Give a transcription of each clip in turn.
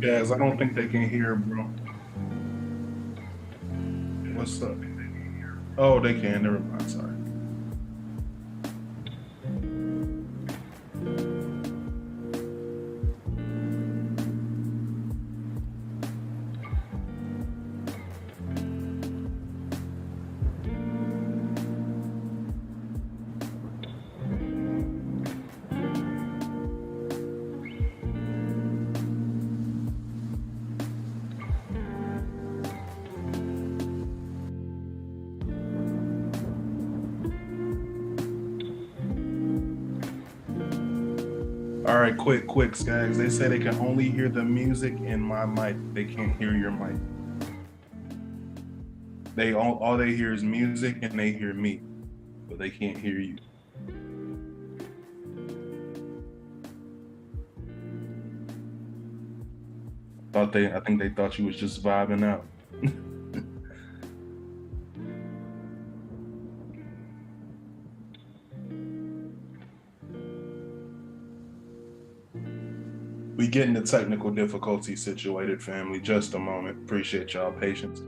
Guys, I don't think they can hear, bro. What's up? Oh, they can. Never mind. Sorry. All right, quicks, guys. They say they can only hear the music in my mic. They can't hear your mic. They all they hear is music and they hear me, but they can't hear you. I think they thought you was just vibing out. We getting the technical difficulty situated, family. Just a moment. Appreciate y'all patience.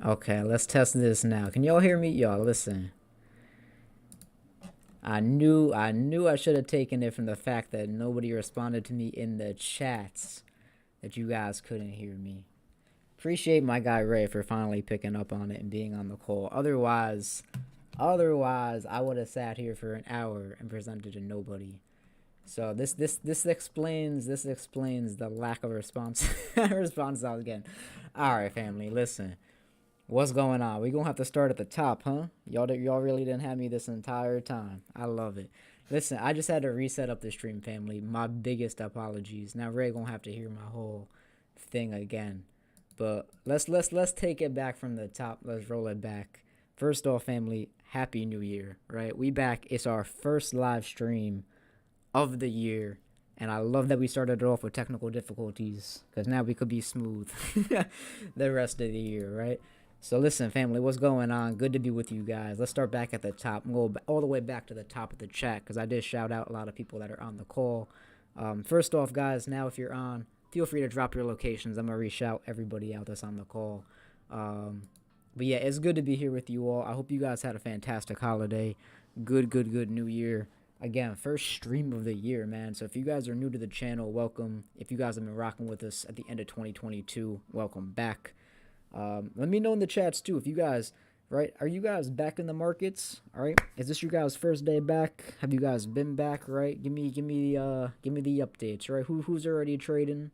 Okay, let's test this now. Can y'all hear me? Y'all, listen. I knew I should have taken it from the fact that nobody responded to me in the chats that you guys couldn't hear me. Appreciate my guy Ray for finally picking up on it and being on the call. Otherwise, I would have sat here for an hour and presented to nobody. So this explains the lack of response response I was getting. All right, family, listen. What's going on? We gonna have to start at the top, huh? Y'all really didn't have me this entire time. I love it. Listen, I just had to reset up the stream, family. My biggest apologies. Now Ray gonna have to hear my whole thing again. But let's take it back from the top. Let's roll it back. First off, family, happy new year, right? We back. It's our first live stream of the year. And I love that we started it off with technical difficulties because now we could be smooth the rest of the year, right? So listen, family, what's going on? Good to be with you guys. Let's start back at the top. We'll go all the way back to the top of the chat because I did shout out a lot of people that are on the call. First off, guys, now if you're on, feel free to drop your locations. I'm gonna reach out everybody out that's on the call. But yeah, it's good to be here with you all. I hope you guys had a fantastic holiday. Good New Year. Again, first stream of the year, man. So if you guys are new to the channel, welcome. If you guys have been rocking with us at the end of 2022, welcome back. Let me know in the chats too if you guys, right? Are you guys back in the markets? All right. Is this your guys' first day back? Have you guys been back? Right. Give me the updates. Right. Who's already trading?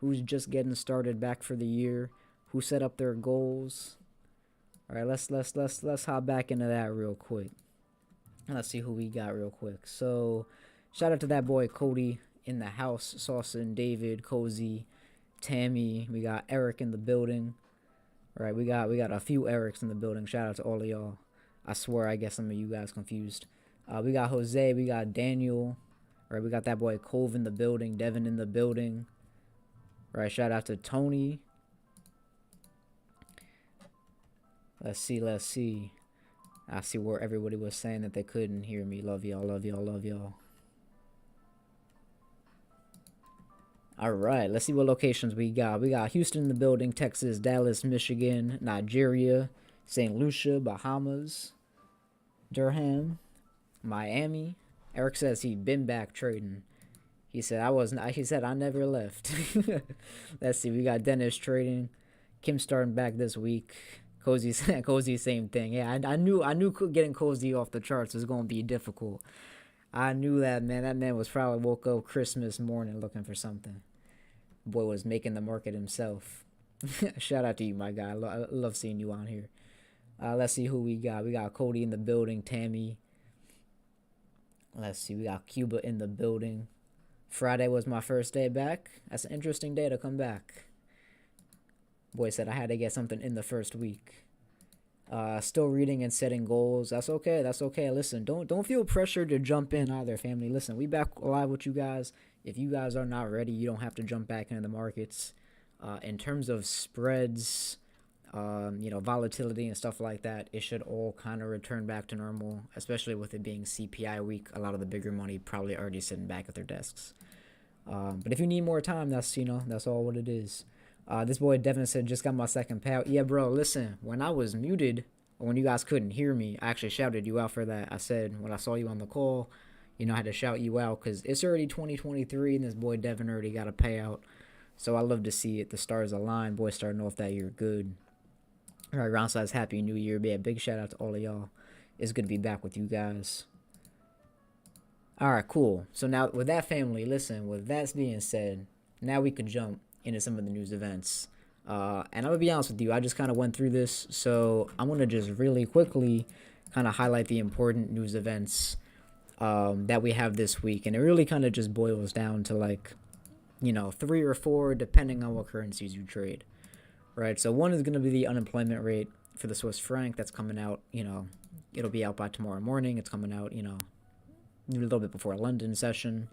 Who's just getting started back for the year? Who set up their goals? All right. Let's hop back into that real quick. Let's see who we got real quick. So, shout out to that boy Cody in the house. Sauce David, Cozy, Tammy. We got Eric in the building. All right, we got a few Erics in the building. Shout out to all of y'all. I swear, I guess some of you guys confused. We got Jose. We got Daniel. All right, we got that boy Cove in the building. Devin in the building. All right, shout out to Tony. Let's see. I see where everybody was saying that they couldn't hear me. Love y'all. All right, let's see what locations we got. We got Houston in the building, Texas, Dallas, Michigan, Nigeria, St. Lucia, Bahamas, Durham, Miami. Eric says he been back trading. He said I wasn't. He said I never left. Let's see. We got Dennis trading. Kim starting back this week. Cozy, same thing. Yeah, I knew getting Cozy off the charts was gonna be difficult. I knew that, man. That man was probably woke up Christmas morning looking for something. Boy was making the market himself. Shout out to you, my guy. I love seeing you on here. Let's see who we got. We got Cody in the building, Tammy. Let's see, we got Cuba in the building. Friday was my first day back. That's an interesting day to come back. Boy said I had to get something in the first week. Still reading and setting goals. That's okay. That's okay. Listen, don't feel pressured to jump in either, family. Listen, we back live with you guys. If you guys are not ready, you don't have to jump back into the markets. In terms of spreads, volatility and stuff like that, it should all kind of return back to normal, especially with it being CPI week. A lot of the bigger money probably already sitting back at their desks. But if you need more time, that's all what it is. This boy Devin said, just got my second pal. Yeah, bro, listen, when I was muted, or when you guys couldn't hear me, I actually shouted you out for that. I said, when I saw you on the call, I had to shout you out because it's already 2023 and this boy Devin already got a payout. So I love to see it. The stars align. Boy, starting off that year good. All right, round size, happy new year. Yeah, big shout out to all of y'all. It's good to be back with you guys. All right, cool. So now with that, family, listen, with that being said, now we could jump into some of the news events. And I'm gonna be honest with you, I just kind of went through this, so I'm gonna just really quickly kind of highlight the important news events that we have this week, and it really kind of just boils down to like, 3 or 4, depending on what currencies you trade, right? So one is gonna be the unemployment rate for the Swiss franc that's coming out. It'll be out by tomorrow morning. It's coming out, a little bit before London session.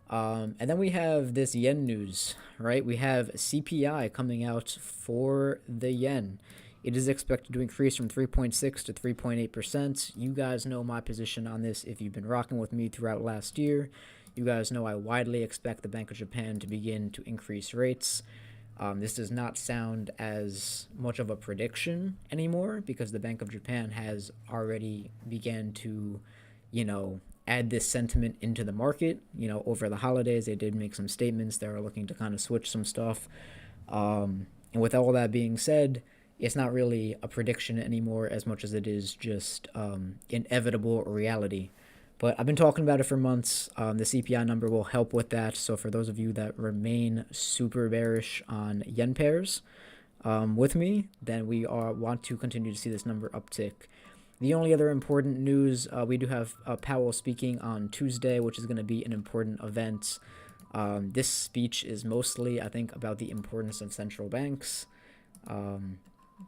And then we have this yen news, right? We have CPI coming out for the yen. It is expected to increase from 3.6 to 3.8%. You guys know my position on this if you've been rocking with me throughout last year. You guys know I widely expect the Bank of Japan to begin to increase rates. This does not sound as much of a prediction anymore because the Bank of Japan has already began to, add this sentiment into the market. Over the holidays, they did make some statements. They were looking to kind of switch some stuff. And with all that being said, it's not really a prediction anymore as much as it is just inevitable reality. But I've been talking about it for months. The CPI number will help with that. So for those of you that remain super bearish on yen pairs with me, then we want to continue to see this number uptick. The only other important news, we do have Powell speaking on Tuesday, which is going to be an important event. This speech is mostly, I think, about the importance of central banks. So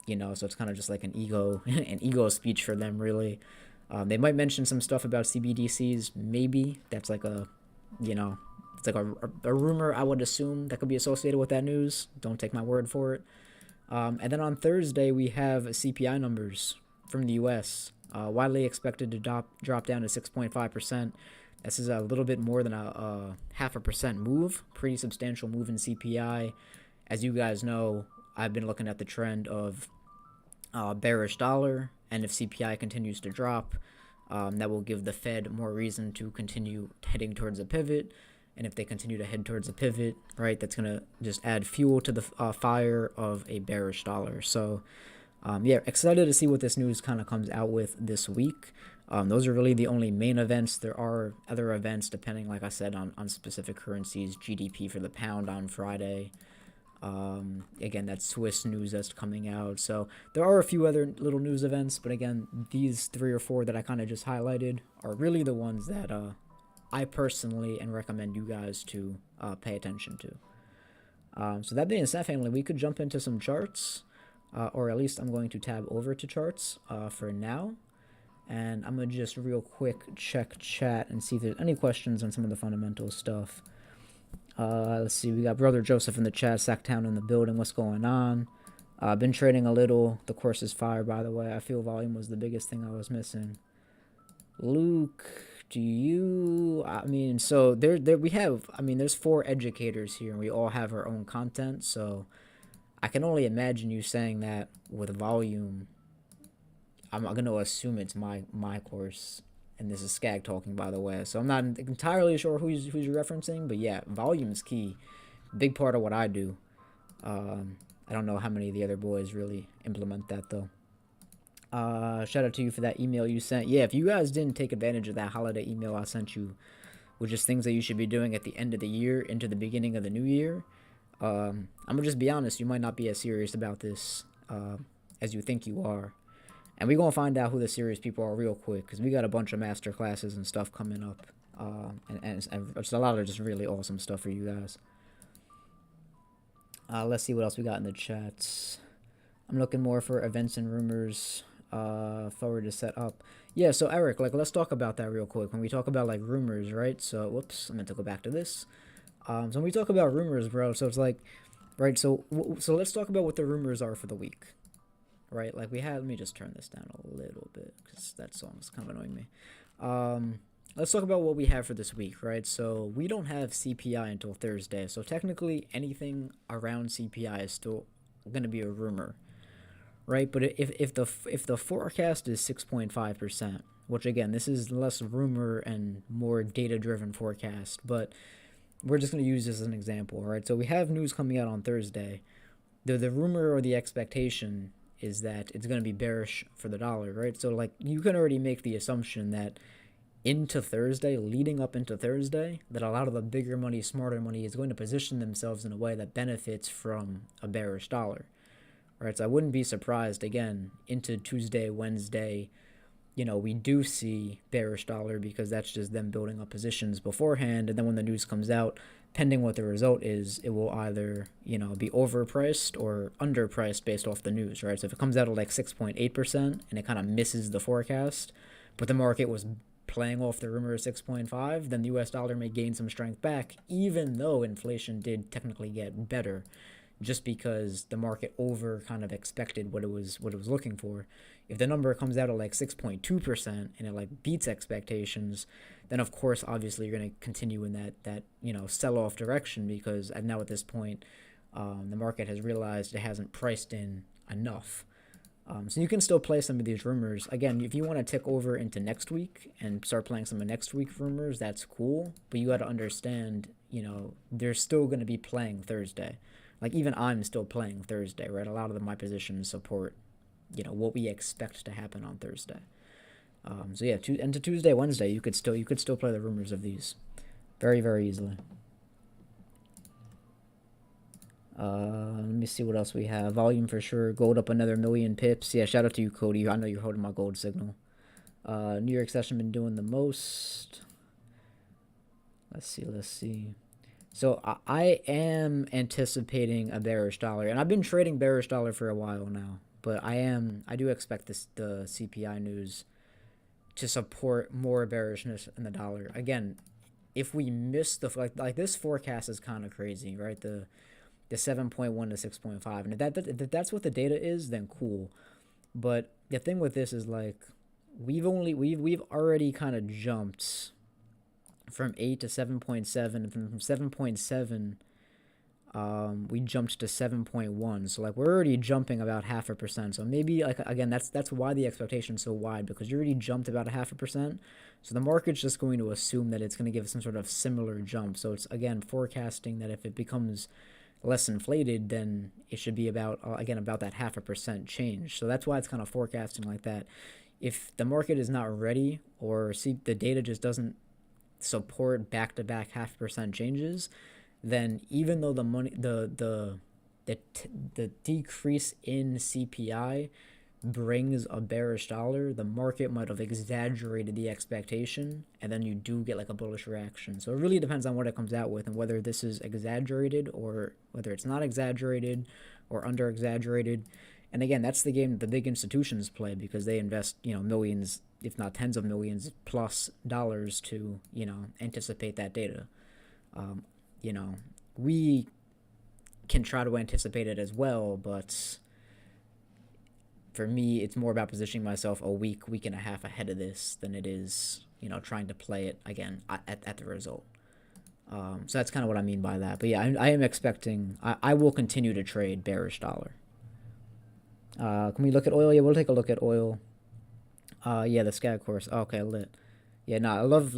it's kind of just like an ego speech for them, really. They might mention some stuff about CBDCs, maybe. That's like it's like a rumor, I would assume, that could be associated with that news. Don't take my word for it. And then on Thursday, we have CPI numbers from the U.S., widely expected to drop down to 6.5%. This is a little bit more than a 0.5% move, pretty substantial move in CPI. As you guys know, I've been looking at the trend of bearish dollar, and if CPI continues to drop, that will give the Fed more reason to continue heading towards a pivot. And if they continue to head towards a pivot, right, that's going to just add fuel to the fire of a bearish dollar. So excited to see what this news kind of comes out with this week. Those are really the only main events. There are other events depending, like I said, on specific currencies. GDP for the pound on Friday. Again, that's Swiss news that's coming out. So there are a few other little news events, but again, these 3 or 4 that I kind of just highlighted are really the ones that I personally and recommend you guys to pay attention to. So that being said, family, we could jump into some charts. Or at least I'm going to tab over to charts for now. And I'm going to just real quick check chat and see if there's any questions on some of the fundamental stuff. Let's see, we got Brother Joseph in the chat, Sacktown in the building. What's going on? Been trading a little. The course is fire, by the way. I feel volume was the biggest thing I was missing. Luke, so there we have, there's 4 educators here, and we all have our own content, so I can only imagine you saying that with volume. I'm going to assume it's my course, and this is Skag talking, by the way. So I'm not entirely sure who's you're referencing, but yeah, volume is key. Big part of what I do. I don't know how many of the other boys really implement that, though. Shout out to you for that email you sent. Yeah, if you guys didn't take advantage of that holiday email I sent you, which is things that you should be doing at the end of the year into the beginning of the new year, I'm gonna just be honest, you might not be as serious about this as you think you are. And we're going to find out who the serious people are real quick, because we got a bunch of master classes and stuff coming up. And it's a lot of just really awesome stuff for you guys. Let's see what else we got in the chats. I'm looking more for events and rumors forward to set up. Yeah, so Eric, like, let's talk about that real quick. When we talk about, like, rumors, right? So, whoops, I meant to go back to this. So when we talk about rumors, bro, so it's like, right, so let's talk about what the rumors are for the week, right? Like, let me just turn this down a little bit, because that song is kind of annoying me. Let's talk about what we have for this week, right? So we don't have CPI until Thursday, so technically anything around CPI is still going to be a rumor, right? But if the forecast is 6.5%, which again, this is less rumor and more data-driven forecast, but we're just going to use this as an example, right? So we have news coming out on Thursday. The rumor or the expectation is that it's going to be bearish for the dollar, right? So like you can already make the assumption that into Thursday, leading up into Thursday, that a lot of the bigger money, smarter money is going to position themselves in a way that benefits from a bearish dollar, right? So I wouldn't be surprised, again, into Tuesday, Wednesday, we do see bearish dollar because that's just them building up positions beforehand. And then when the news comes out, pending what the result is, it will either, be overpriced or underpriced based off the news, right? So if it comes out at like 6.8% and it kind of misses the forecast, but the market was playing off the rumor of 6.5, then the US dollar may gain some strength back, even though inflation did technically get better, just because the market over kind of expected what it was looking for. If the number comes out at like 6.2% and it like beats expectations, then of course obviously you're going to continue in that sell-off direction, because now at this point the market has realized it hasn't priced in enough. So you can still play some of these rumors. Again, if you want to tick over into next week and start playing some of next week rumors, that's cool. But you got to understand, they're still going to be playing Thursday. Like even I'm still playing Thursday, right? A lot of my positions support, what we expect to happen on Thursday. So yeah, into Tuesday, Wednesday, you could still play the rumors of these, very, very easily. Let me see what else we have. Volume for sure. Gold up another 1,000,000 pips. Yeah, shout out to you, Cody. I know you're holding my gold signal. New York session been doing the most. Let's see. So I am anticipating a bearish dollar, and I've been trading bearish dollar for a while now. But I do expect the CPI news to support more bearishness in the dollar. Again, if we miss like this forecast is kind of crazy, right? The 7.1 to 6.5, and if that's what the data is, then cool. But the thing with this is like we've already kind of jumped from 8 to 7.7, and from 7.7 we jumped to 7.1. So like we're already jumping about 0.5%. So maybe like again that's why the expectation is so wide, because you already jumped about 0.5%. So the market's just going to assume that it's going to give some sort of similar jump. So it's again forecasting that if it becomes less inflated, then it should be about that 0.5% change. So that's why it's kind of forecasting like that. If the market is not ready, or the data just doesn't support back-to-back 0.5% changes, then even though the decrease in CPI brings a bearish dollar, the market might have exaggerated the expectation, and then you do get like a bullish reaction. So it really depends on what it comes out with, and whether this is exaggerated or whether it's not exaggerated or under exaggerated. And again, that's the game that the big institutions play, because they invest millions, if not tens of millions plus dollars to anticipate that data. We can try to anticipate it as well, but for me, it's more about positioning myself a week and a half ahead of this than it is, trying to play it again at the result. So that's kind of what I mean by that. But yeah, I am expecting, I will continue to trade bearish dollar. Can we look at oil? Yeah, we'll take a look at oil. Yeah, the SCAG course. Okay, lit. Yeah, I love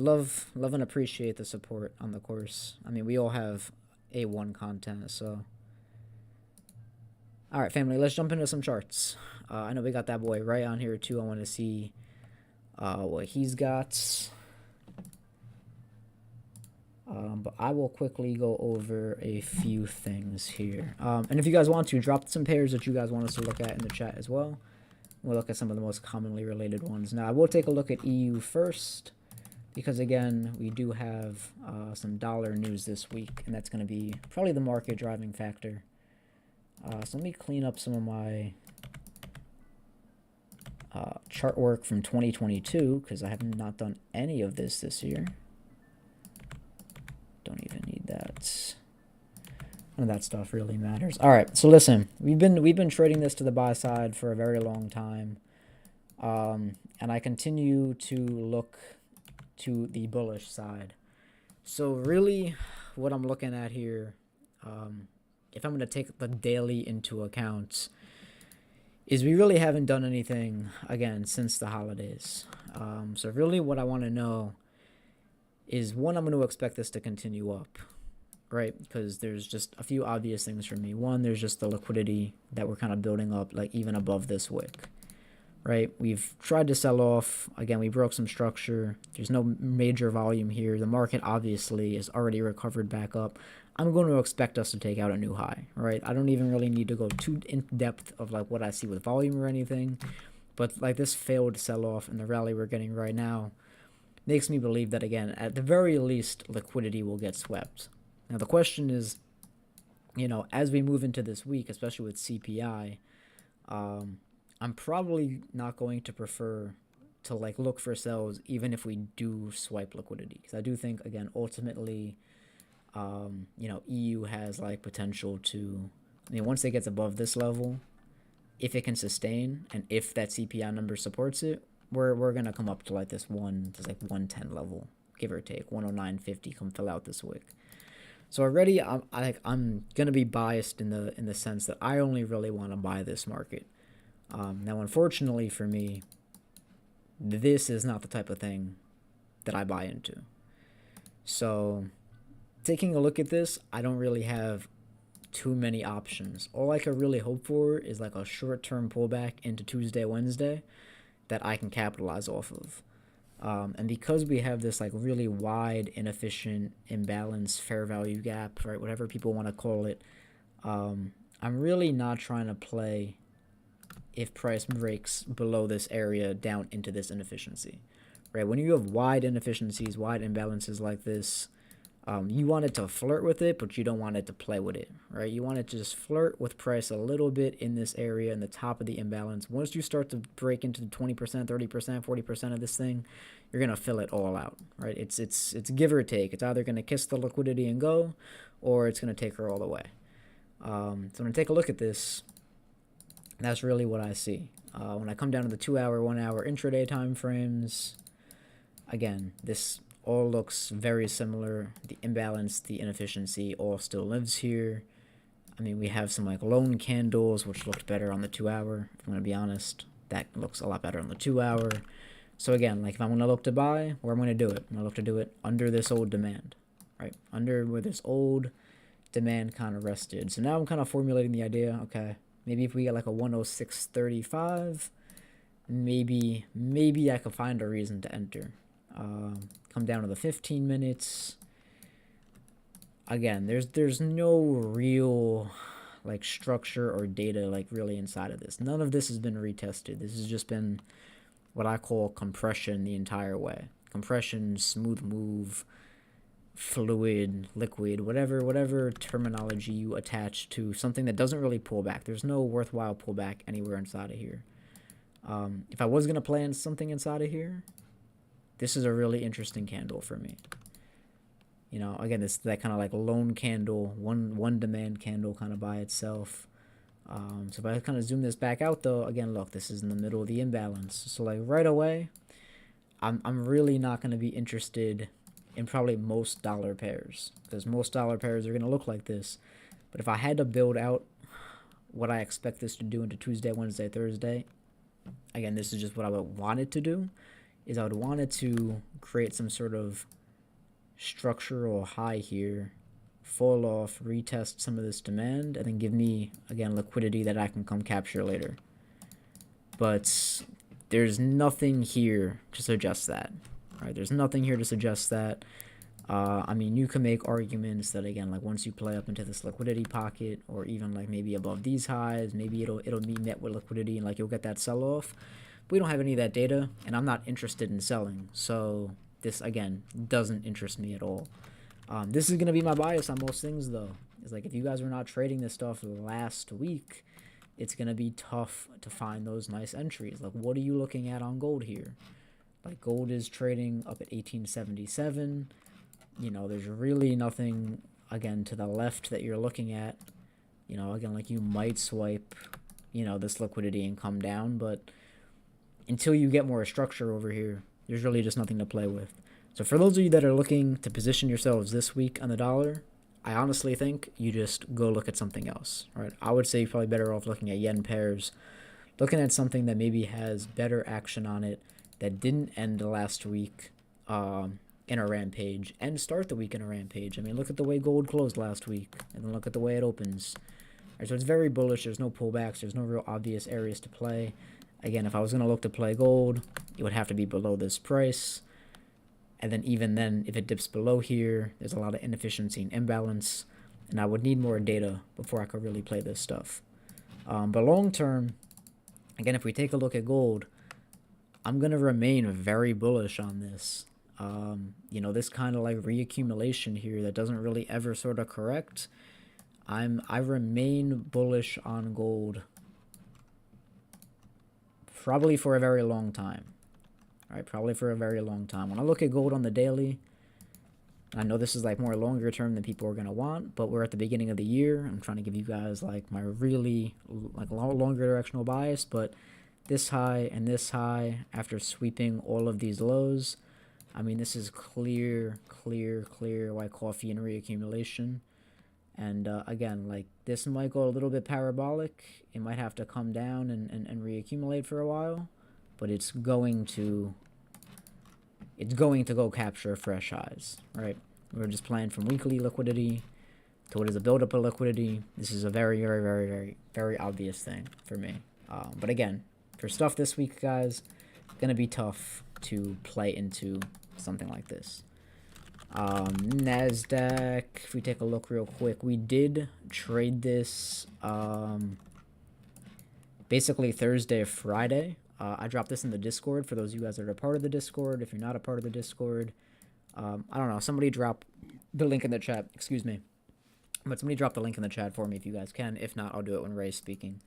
and appreciate the support on the course. I mean, we all have A1 content, so. All right, family, let's jump into some charts. I know we got that boy right on here, too. I want to see what he's got. But I will quickly go over a few things here. And if you guys want to, drop some pairs that you guys want us to look at in the chat as well. We'll look at some of the most commonly related ones. Now, I will take a look at EU first, because again, we do have some dollar news this week, and that's going to be probably the market driving factor. So let me clean up some of my chart work from 2022, because I have not done any of this year. Don't even need that. None of that stuff really matters. All right, so listen, we've been trading this to the buy side for a very long time, and I continue to look to the bullish side. So really, what I'm looking at here, if I'm going to take the daily into account, is we really haven't done anything again since the holidays. So really, what I want to know is, one, I'm going to expect this to continue up. Right, because there's just a few obvious things for me. One, there's just the liquidity that we're kind of building up, like even above this wick. Right, we've tried to sell off. Again, we broke some structure. There's no major volume here. The market obviously is already recovered back up. I'm going to expect us to take out a new high. Right, I don't even really need to go too in depth of like what I see with volume or anything, but like this failed sell off and the rally we're getting right now makes me believe that, again, at the very least, liquidity will get swept. Now, the question is, as we move into this week, especially with CPI, I'm probably not going to prefer to look for sells even if we do swipe liquidity, because I do think, again, ultimately, EU has potential to, once it gets above this level, if it can sustain and if that CPI number supports it, we're gonna come up to this 110 level, give or take 109.50. Come fill out this wick. So already I'm gonna be biased in the sense that I only really want to buy this market. Now, unfortunately for me, this is not the type of thing that I buy into. So taking a look at this, I don't really have too many options. All I could really hope for is a short-term pullback into Tuesday, Wednesday that I can capitalize off of. And because we have this really wide, inefficient, imbalanced fair value gap, right, whatever people want to call it, I'm really not trying to play if price breaks below this area down into this inefficiency, right? When you have wide inefficiencies, wide imbalances like this, you want it to flirt with it, but you don't want it to play with it, right? You want it to just flirt with price a little bit in this area, in the top of the imbalance. Once you start to break into the 20%, 30%, 40% of this thing, you're going to fill it all out, right? It's give or take. It's either going to kiss the liquidity and go, or it's going to take her all the way. So I'm going to take a look at this. That's really what I see. When I come down to the 2-hour, 1-hour intraday time frames, again, this all looks very similar. The imbalance, the inefficiency all still lives here. We have some lone candles, which looked better on the 2-hour. If I'm going to be honest, that looks a lot better on the 2-hour. So again, if I'm going to look to buy, where I'm going to do it? I'm going to look to do it under this old demand, right? Under where this old demand kind of rested. So now I'm kind of formulating the idea, okay, maybe if we get a 106.35, maybe I could find a reason to enter. Come down to the 15 minutes. Again, there's no real structure or data really inside of this. None of this has been retested. This has just been what I call compression the entire way. Compression, smooth move, fluid, liquid, whatever terminology you attach to something that doesn't really pull back. There's no worthwhile pullback anywhere inside of here. If I was gonna play in something inside of here, this is a really interesting candle for me. Again, this that kind of lone candle, one demand candle kind of by itself. So if I kind of zoom this back out, though, again, look, this is in the middle of the imbalance. So right away, I'm really not going to be interested in probably most dollar pairs, because most dollar pairs are going to look like this. But if I had to build out what I expect this to do into Tuesday, Wednesday, Thursday, again, this is just what I would want it to do. Is I would want it to create some sort of structural high here, fall off, retest some of this demand, and then give me, again, liquidity that I can come capture later. But there's nothing here to suggest that, right? There's nothing here to suggest that. I mean, you can make arguments that, again, like once you play up into this liquidity pocket, or even like maybe above these highs, maybe it'll be met with liquidity and like you'll get that sell off. We don't have any of that data, and I'm not interested in selling, so this again doesn't interest me at all. This is gonna be my bias on most things, though. It's like if you guys were not trading this stuff last week, it's gonna be tough to find those nice entries. Like, what are you looking at on gold here? Like, gold is trading up at 1877. You know, there's really nothing, again, to the left that you're looking at. You know, again, like you might swipe, you know, this liquidity and come down, but until you get more structure over here, there's really just nothing to play with. So for those of you that are looking to position yourselves this week on the dollar, I honestly think you just go look at something else, right? I would say you're probably better off looking at yen pairs, looking at something that maybe has better action on it, that didn't end last week in a rampage, and start the week in a rampage. I mean, look at the way gold closed last week, and then look at the way it opens. Right, so it's very bullish. There's no pullbacks. There's no real obvious areas to play. Again, if I was going to look to play gold, it would have to be below this price. And then even then, if it dips below here, there's a lot of inefficiency and imbalance. And I would need more data before I could really play this stuff. But long term, again, if we take a look at gold, I'm going to remain very bullish on this. You know, this kind of like reaccumulation here that doesn't really ever sort of correct. I remain bullish on gold probably for a very long time. All right, probably for a very long time. When I look at gold on the daily, I know this is like more longer term than people are going to want, but we're at the beginning of the year. I'm trying to give you guys like my really like longer directional bias, but this high and this high after sweeping all of these lows, I mean, this is clear white coffee and reaccumulation. And again, like this might go a little bit parabolic. It might have to come down and reaccumulate for a while, but it's going to go capture fresh highs, right? We're just playing from weekly liquidity to what is a buildup of liquidity. This is a very obvious thing for me. But again, for stuff this week, guys, gonna be tough to play into something like this. NASDAQ, if we take a look real quick, we did trade this basically Thursday or Friday. I dropped this in the Discord for those of you guys that are a part of the Discord. If you're not a part of the Discord, I don't know, somebody drop the link in the chat, excuse me. But somebody drop the link in the chat for me if you guys can. If not, I'll do it when Ray's speaking.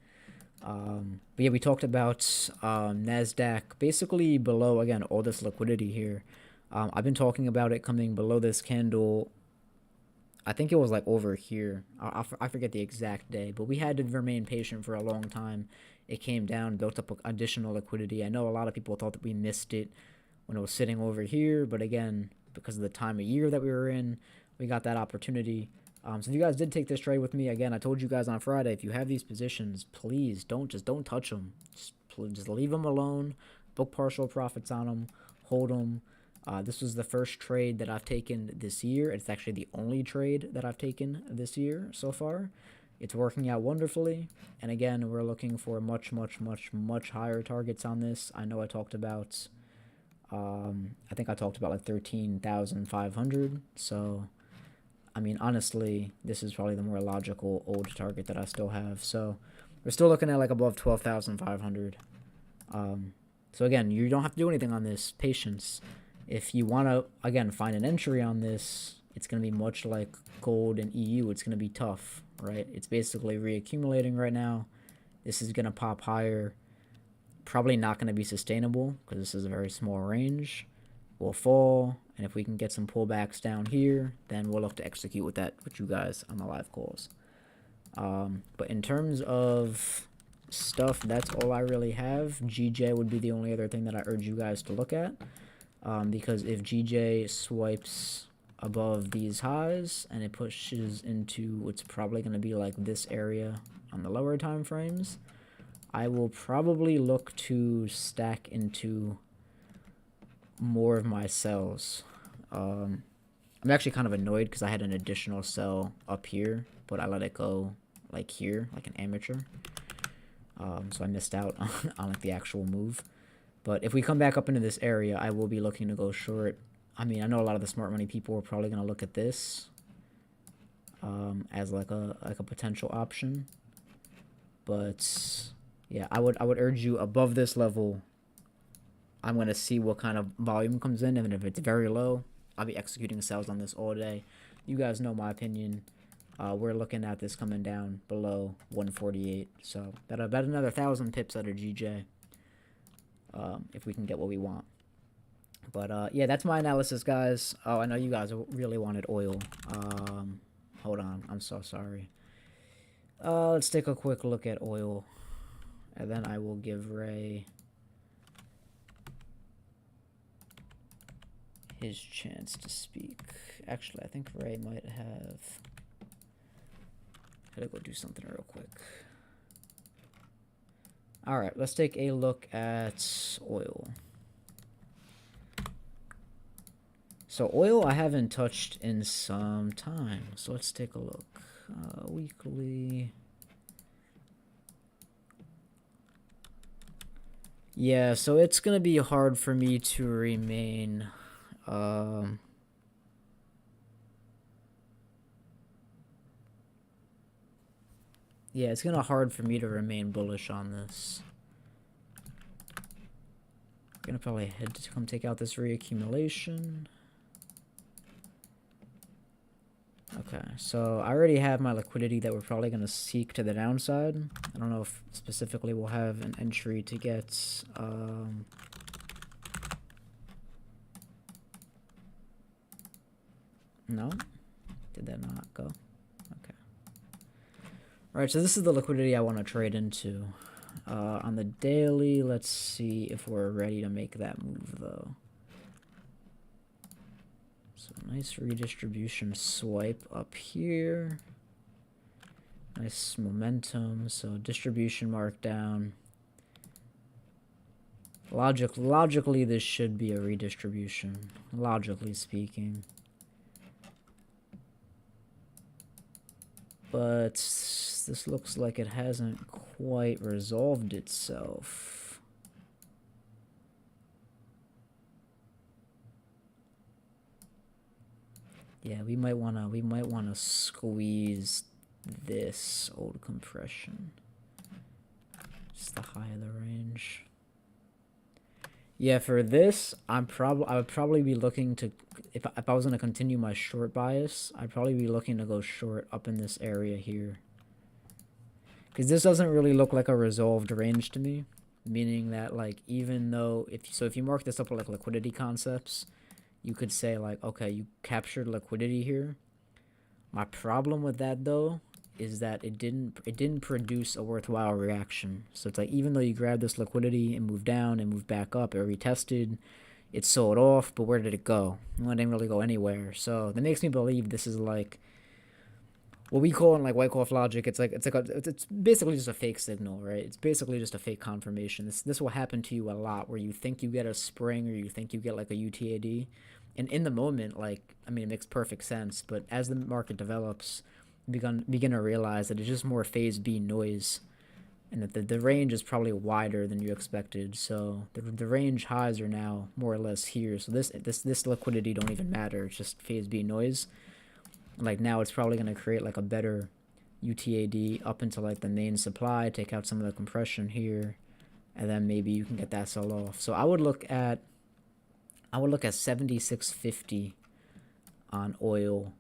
But yeah, we talked about NASDAQ basically below, again, all this liquidity here. I've been talking about it coming below this candle. I think it was like over here. I forget the exact day, but we had to remain patient for a long time. It came down, built up additional liquidity. I know a lot of people thought that we missed it when it was sitting over here, but again, because of the time of year that we were in, we got that opportunity. So if you guys did take this trade with me, again, I told you guys on Friday, if you have these positions, please don't touch them. Just leave them alone. Book partial profits on them. Hold them. This was the first trade that I've taken this year. It's actually the only trade that I've taken this year so far. It's working out wonderfully. And again, we're looking for much higher targets on this. I know I talked about, I think I talked about like 13,500. So, I mean, honestly, this is probably the more logical old target that I still have. So, we're still looking at like above 12,500. So again, you don't have to do anything on this. Patience. If you want to, again, find an entry on this, it's going to be much like gold and EU. It's going to be tough, right? It's basically reaccumulating right now. This is going to pop higher. Probably not going to be sustainable because this is a very small range. Will fall, and if we can get some pullbacks down here, then we'll look to execute with that with you guys on the live calls. But in terms of stuff, that's all I really have. GJ would be the only other thing that I urge you guys to look at. Because if GJ swipes above these highs and it pushes into what's probably going to be like this area on the lower time frames, I will probably look to stack into more of my sells. I'm actually kind of annoyed because I had an additional sell up here, but I let it go like here, like an amateur. So I missed out on like the actual move. But if we come back up into this area, I will be looking to go short I mean, I know a lot of the smart money people are probably gonna look at this as like a potential option, but yeah, I would urge you above this level. I'm gonna see what kind of volume comes in, and if it's very low, I'll be executing sales on this all day. You guys know my opinion. We're looking at this coming down below 148, so about another 1,000 pips out of GJ, if we can get what we want. But yeah, that's my analysis, guys. Oh, I know you guys really wanted oil. Hold on, I'm so sorry. Let's take a quick look at oil, and then I will give Ray his chance to speak. Actually, I think Ray might have. Gotta go do something real quick. All right, let's take a look at oil. So oil I haven't touched in some time. So let's take a look. Weekly. Yeah, so it's gonna be hard for me to remain. Yeah, it's gonna hard for me to remain bullish on this. Gonna probably head to come take out this reaccumulation. Okay, so I already have my liquidity that we're probably going to seek to the downside. I don't know if specifically we'll have an entry to get... No? Did that not go? Okay. Alright, so this is the liquidity I want to trade into. On the daily, let's see if we're ready to make that move, though. So nice redistribution swipe up here. Nice momentum. So distribution markdown. Logically, this should be a redistribution. Logically speaking. But this looks like it hasn't quite resolved itself. Yeah, we might wanna squeeze this old compression. Just the high of the range. Yeah, for this, I would probably be looking to, if I was gonna continue my short bias, I'd probably be looking to go short up in this area here. Because this doesn't really look like a resolved range to me, meaning that like even though if you mark this up with like liquidity concepts, you could say like, okay, you captured liquidity here. My problem with that though is that it didn't produce a worthwhile reaction. So it's like even though you grabbed this liquidity and moved down and moved back up, it retested, it sold off, but where did it go? Well, it didn't really go anywhere. So that makes me believe this is like what we call in like Wyckoff logic. It's basically just a fake signal, right? It's basically just a fake confirmation. This will happen to you a lot, where you think you get a spring or you think you get like a UTAD, and in the moment, like, I mean, it makes perfect sense. But as the market develops, you begin to realize that it's just more phase B noise, and that the range is probably wider than you expected. So the range highs are now more or less here. So this liquidity don't even matter. It's just phase B noise. Like now it's probably going to create like a better UTAD up into like the main supply, take out some of the compression here, and then maybe you can get that sell off. So I would look at 76.50 on oil.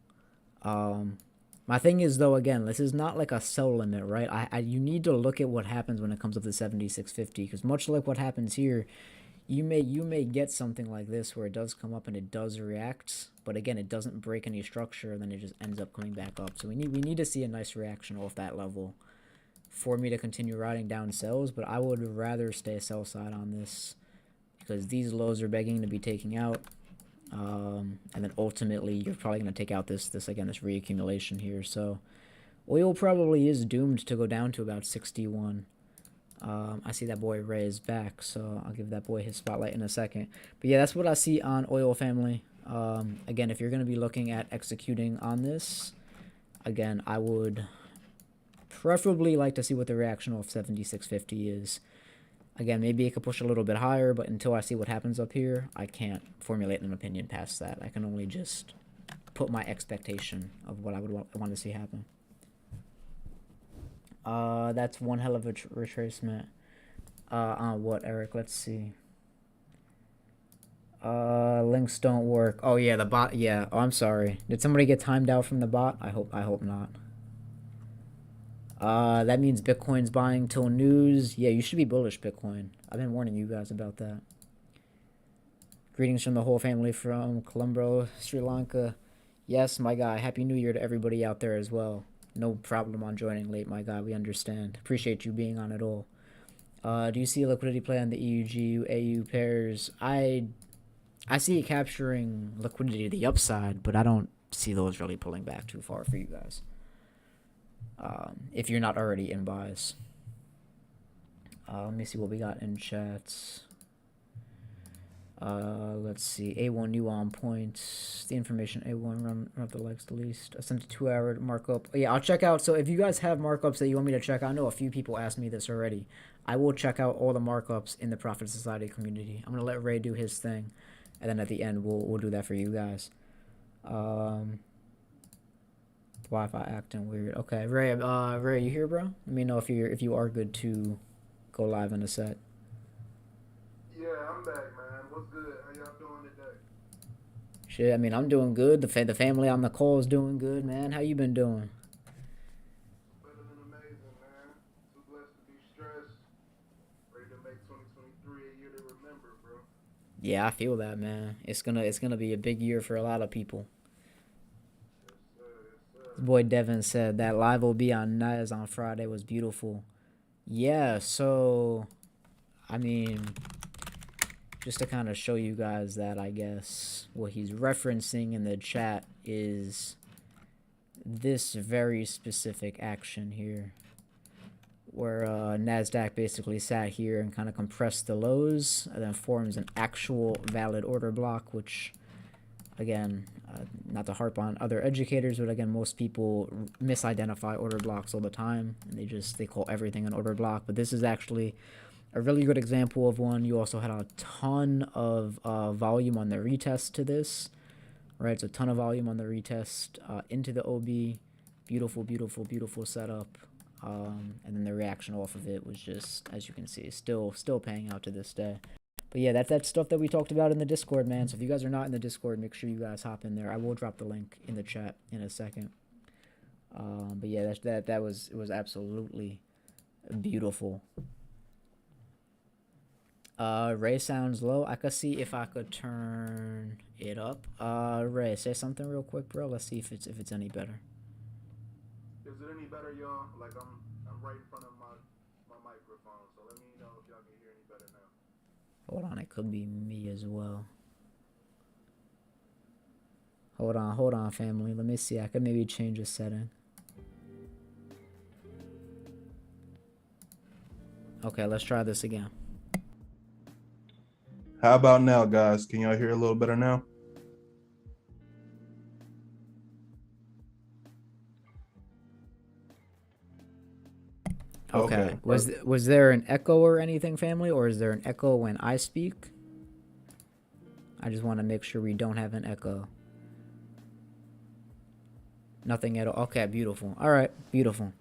My thing is though, again, this is not like a sell limit, right? You need to look at what happens when it comes up to 76.50, because much like what happens here, you may get something like this where it does come up and it does react, but again, it doesn't break any structure, and then it just ends up coming back up. So we need to see a nice reaction off that level for me to continue riding down sells, but I would rather stay sell side on this because these lows are begging to be taken out. And then ultimately you're probably going to take out this reaccumulation here. So oil probably is doomed to go down to about 61. I see that boy Ray is back, so I'll give that boy his spotlight in a second. But yeah, that's what I see on oil, family. Again, if you're going to be looking at executing on this, again, I would preferably like to see what the reaction off 76.50 is. Again, maybe it could push a little bit higher, but until I see what happens up here, I can't formulate an opinion past that. I can only just put my expectation of what I would want to see happen. That's one hell of a retracement. On what, Eric? Let's see. Links don't work. Oh yeah, the bot. Yeah. Oh, I'm sorry. Did somebody get timed out from the bot? I hope not. That means Bitcoin's buying till news. Yeah, you should be bullish, Bitcoin. I've been warning you guys about that. Greetings from the whole family from Colombo, Sri Lanka. Yes, my guy. Happy New Year to everybody out there as well. No problem on joining late, my guy. We understand. Appreciate you being on it all. Do you see a liquidity play on the EUG, AU pairs? I see it capturing liquidity to the upside, but I don't see those really pulling back too far for you guys. If you're not already in buys. Let me see what we got in chats. Let's see. A1 new on points. The information A1 run up the legs the least. I sent a 2-hour markup. Yeah, I'll check out. So if you guys have markups that you want me to check, I know a few people asked me this already. I will check out all the markups in the Profit Society community. I'm gonna let Ray do his thing, and then at the end we'll do that for you guys. Wi-Fi acting weird. Okay, Ray. Ray, you here, bro? Let me know if you are good to go live in a sec. Yeah, I'm back, man. What's good? How y'all doing today? Shit, I mean, I'm doing good. The family on the call is doing good, man. How you been doing? Better than amazing, man. Too blessed to be stressed. Ready to make 2023 a year to remember, bro. Yeah, I feel that, man. It's gonna be a big year for a lot of people. Yes, sir. Yes, sir. This boy Devin said that live will be on Nez on Friday was beautiful. Yeah, so I mean, just to kind of show you guys that, I guess what he's referencing in the chat is this very specific action here, where NASDAQ basically sat here and kind of compressed the lows and then forms an actual valid order block, which, again, not to harp on other educators, but again, most people misidentify order blocks all the time, and they call everything an order block, but this is actually a really good example of one. You also had a ton of volume on the retest to this, right? So a ton of volume on the retest into the OB. Beautiful, beautiful, beautiful setup. And then the reaction off of it was just, as you can see, still paying out to this day. But yeah, that's stuff that we talked about in the Discord, man. So if you guys are not in the Discord, make sure you guys hop in there. I will drop the link in the chat in a second. But yeah, it was absolutely beautiful. Ray sounds low. I could see if I could turn it up. Ray, say something real quick, bro. Let's see if it's any better. Is it any better, y'all? Like I'm right in front of my microphone, so let me know if y'all can hear any better now. Hold on, it could be me as well. Hold on, family. Let me see. I could maybe change a setting. Okay, let's try this again. How about now, guys? Can y'all hear a little better now? Okay. Was there an echo or anything, family, or is there an echo when I speak? I just want to make sure we don't have an echo. Nothing at all. Okay, beautiful. All right, beautiful.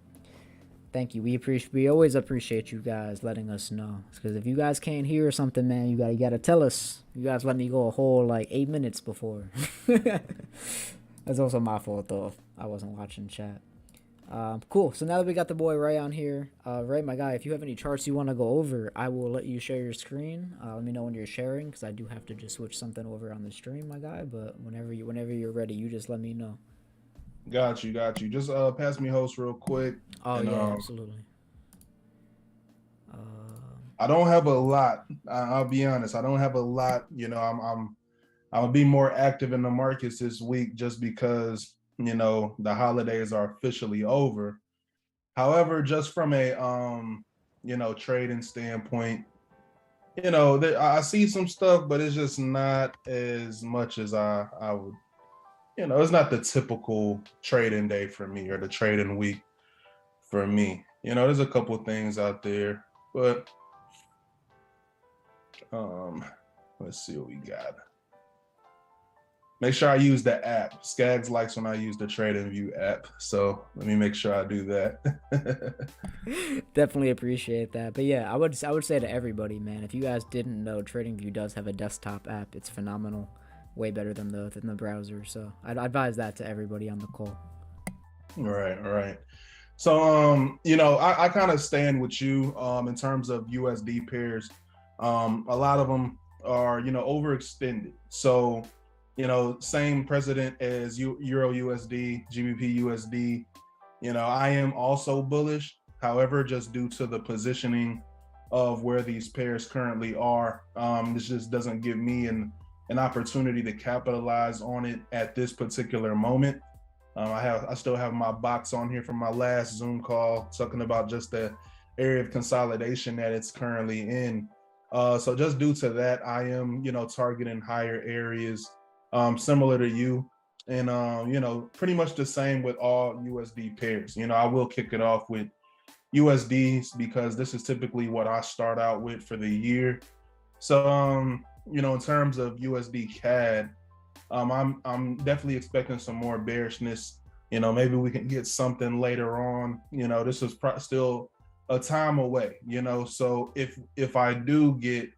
Thank you. We always appreciate you guys letting us know. Because if you guys can't hear something, man, you gotta tell us. You guys let me go a whole like 8 minutes before. That's also my fault though. I wasn't watching chat. Cool. So now that we got the boy Ray on here, Ray, my guy, if you have any charts you want to go over, I will let you share your screen. Let me know when you're sharing, because I do have to just switch something over on the stream, my guy. But whenever you're ready, you just let me know. Got you. Just pass me host real quick. Oh, and, yeah, absolutely. I don't have a lot. I'll be honest. I don't have a lot. You know, I'll be more active in the markets this week just because, you know, the holidays are officially over. However, just from a you know, trading standpoint, you know, I see some stuff, but it's just not as much as I would. You know, it's not the typical trading day for me or the trading week. For me, you know, there's a couple things out there, but Um, let's see what we got. Make sure I use the app. Skaggs likes when I use the TradingView app, so let me make sure I do that. Definitely appreciate that. But yeah, I would say to everybody, man, if you guys didn't know, TradingView does have a desktop app. It's phenomenal, way better than the browser. So I'd advise that to everybody on the call. Right. So I kind of stand with you in terms of USD pairs. A lot of them are overextended. So same precedent as Euro USD, GBP USD. I am also bullish. However, just due to the positioning of where these pairs currently are, this just doesn't give me an opportunity to capitalize on it at this particular moment. I still have my box on here from my last Zoom call talking about just the area of consolidation that it's currently in. So just due to that, I am targeting higher areas, similar to you, and pretty much the same with all USD pairs. I will kick it off with USDs because this is typically what I start out with for the year. So in terms of USD CAD, I'm definitely expecting some more bearishness. Maybe we can get something later on. This is still a time away. So if I do get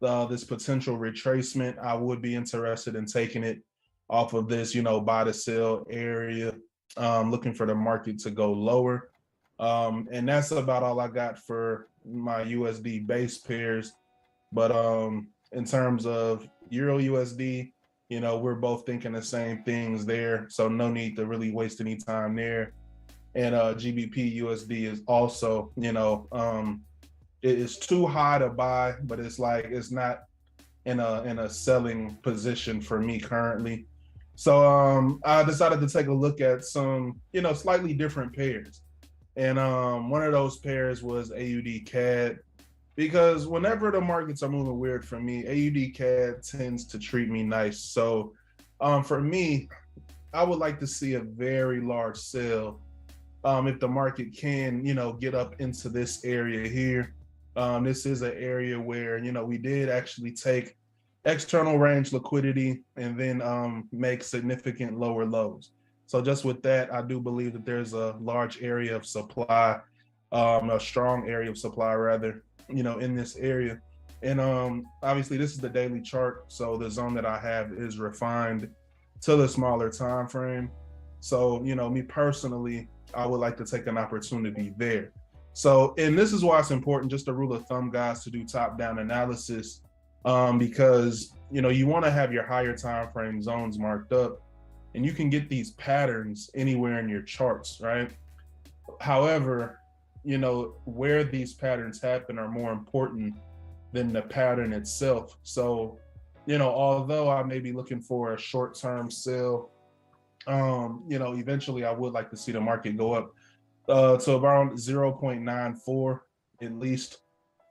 this potential retracement, I would be interested in taking it off of this, buy to sell area, looking for the market to go lower. And that's about all I got for my USD base pairs. But in terms of Euro USD, we're both thinking the same things there. So no need to really waste any time there. And GBP USD is also, it is too high to buy, but it's not in a selling position for me currently. So I decided to take a look at some, slightly different pairs. And one of those pairs was AUD CAD, because whenever the markets are moving weird for me, AUD CAD tends to treat me nice. So for me, I would like to see a very large sell if the market can, get up into this area here. This is an area where, we did actually take external range liquidity and then make significant lower lows. So just with that, I do believe that there's a large area of supply, a strong area of supply rather, in this area. And obviously this is the daily chart. So the zone that I have is refined to the smaller time frame. So, me personally, I would like to take an opportunity there. So, and this is why it's important, just a rule of thumb, guys, to do top-down analysis, because, you want to have your higher time frame zones marked up, and you can get these patterns anywhere in your charts, right? However, where these patterns happen are more important than the pattern itself. So, although I may be looking for a short-term sell, eventually I would like to see the market go up to around 0.94 at least.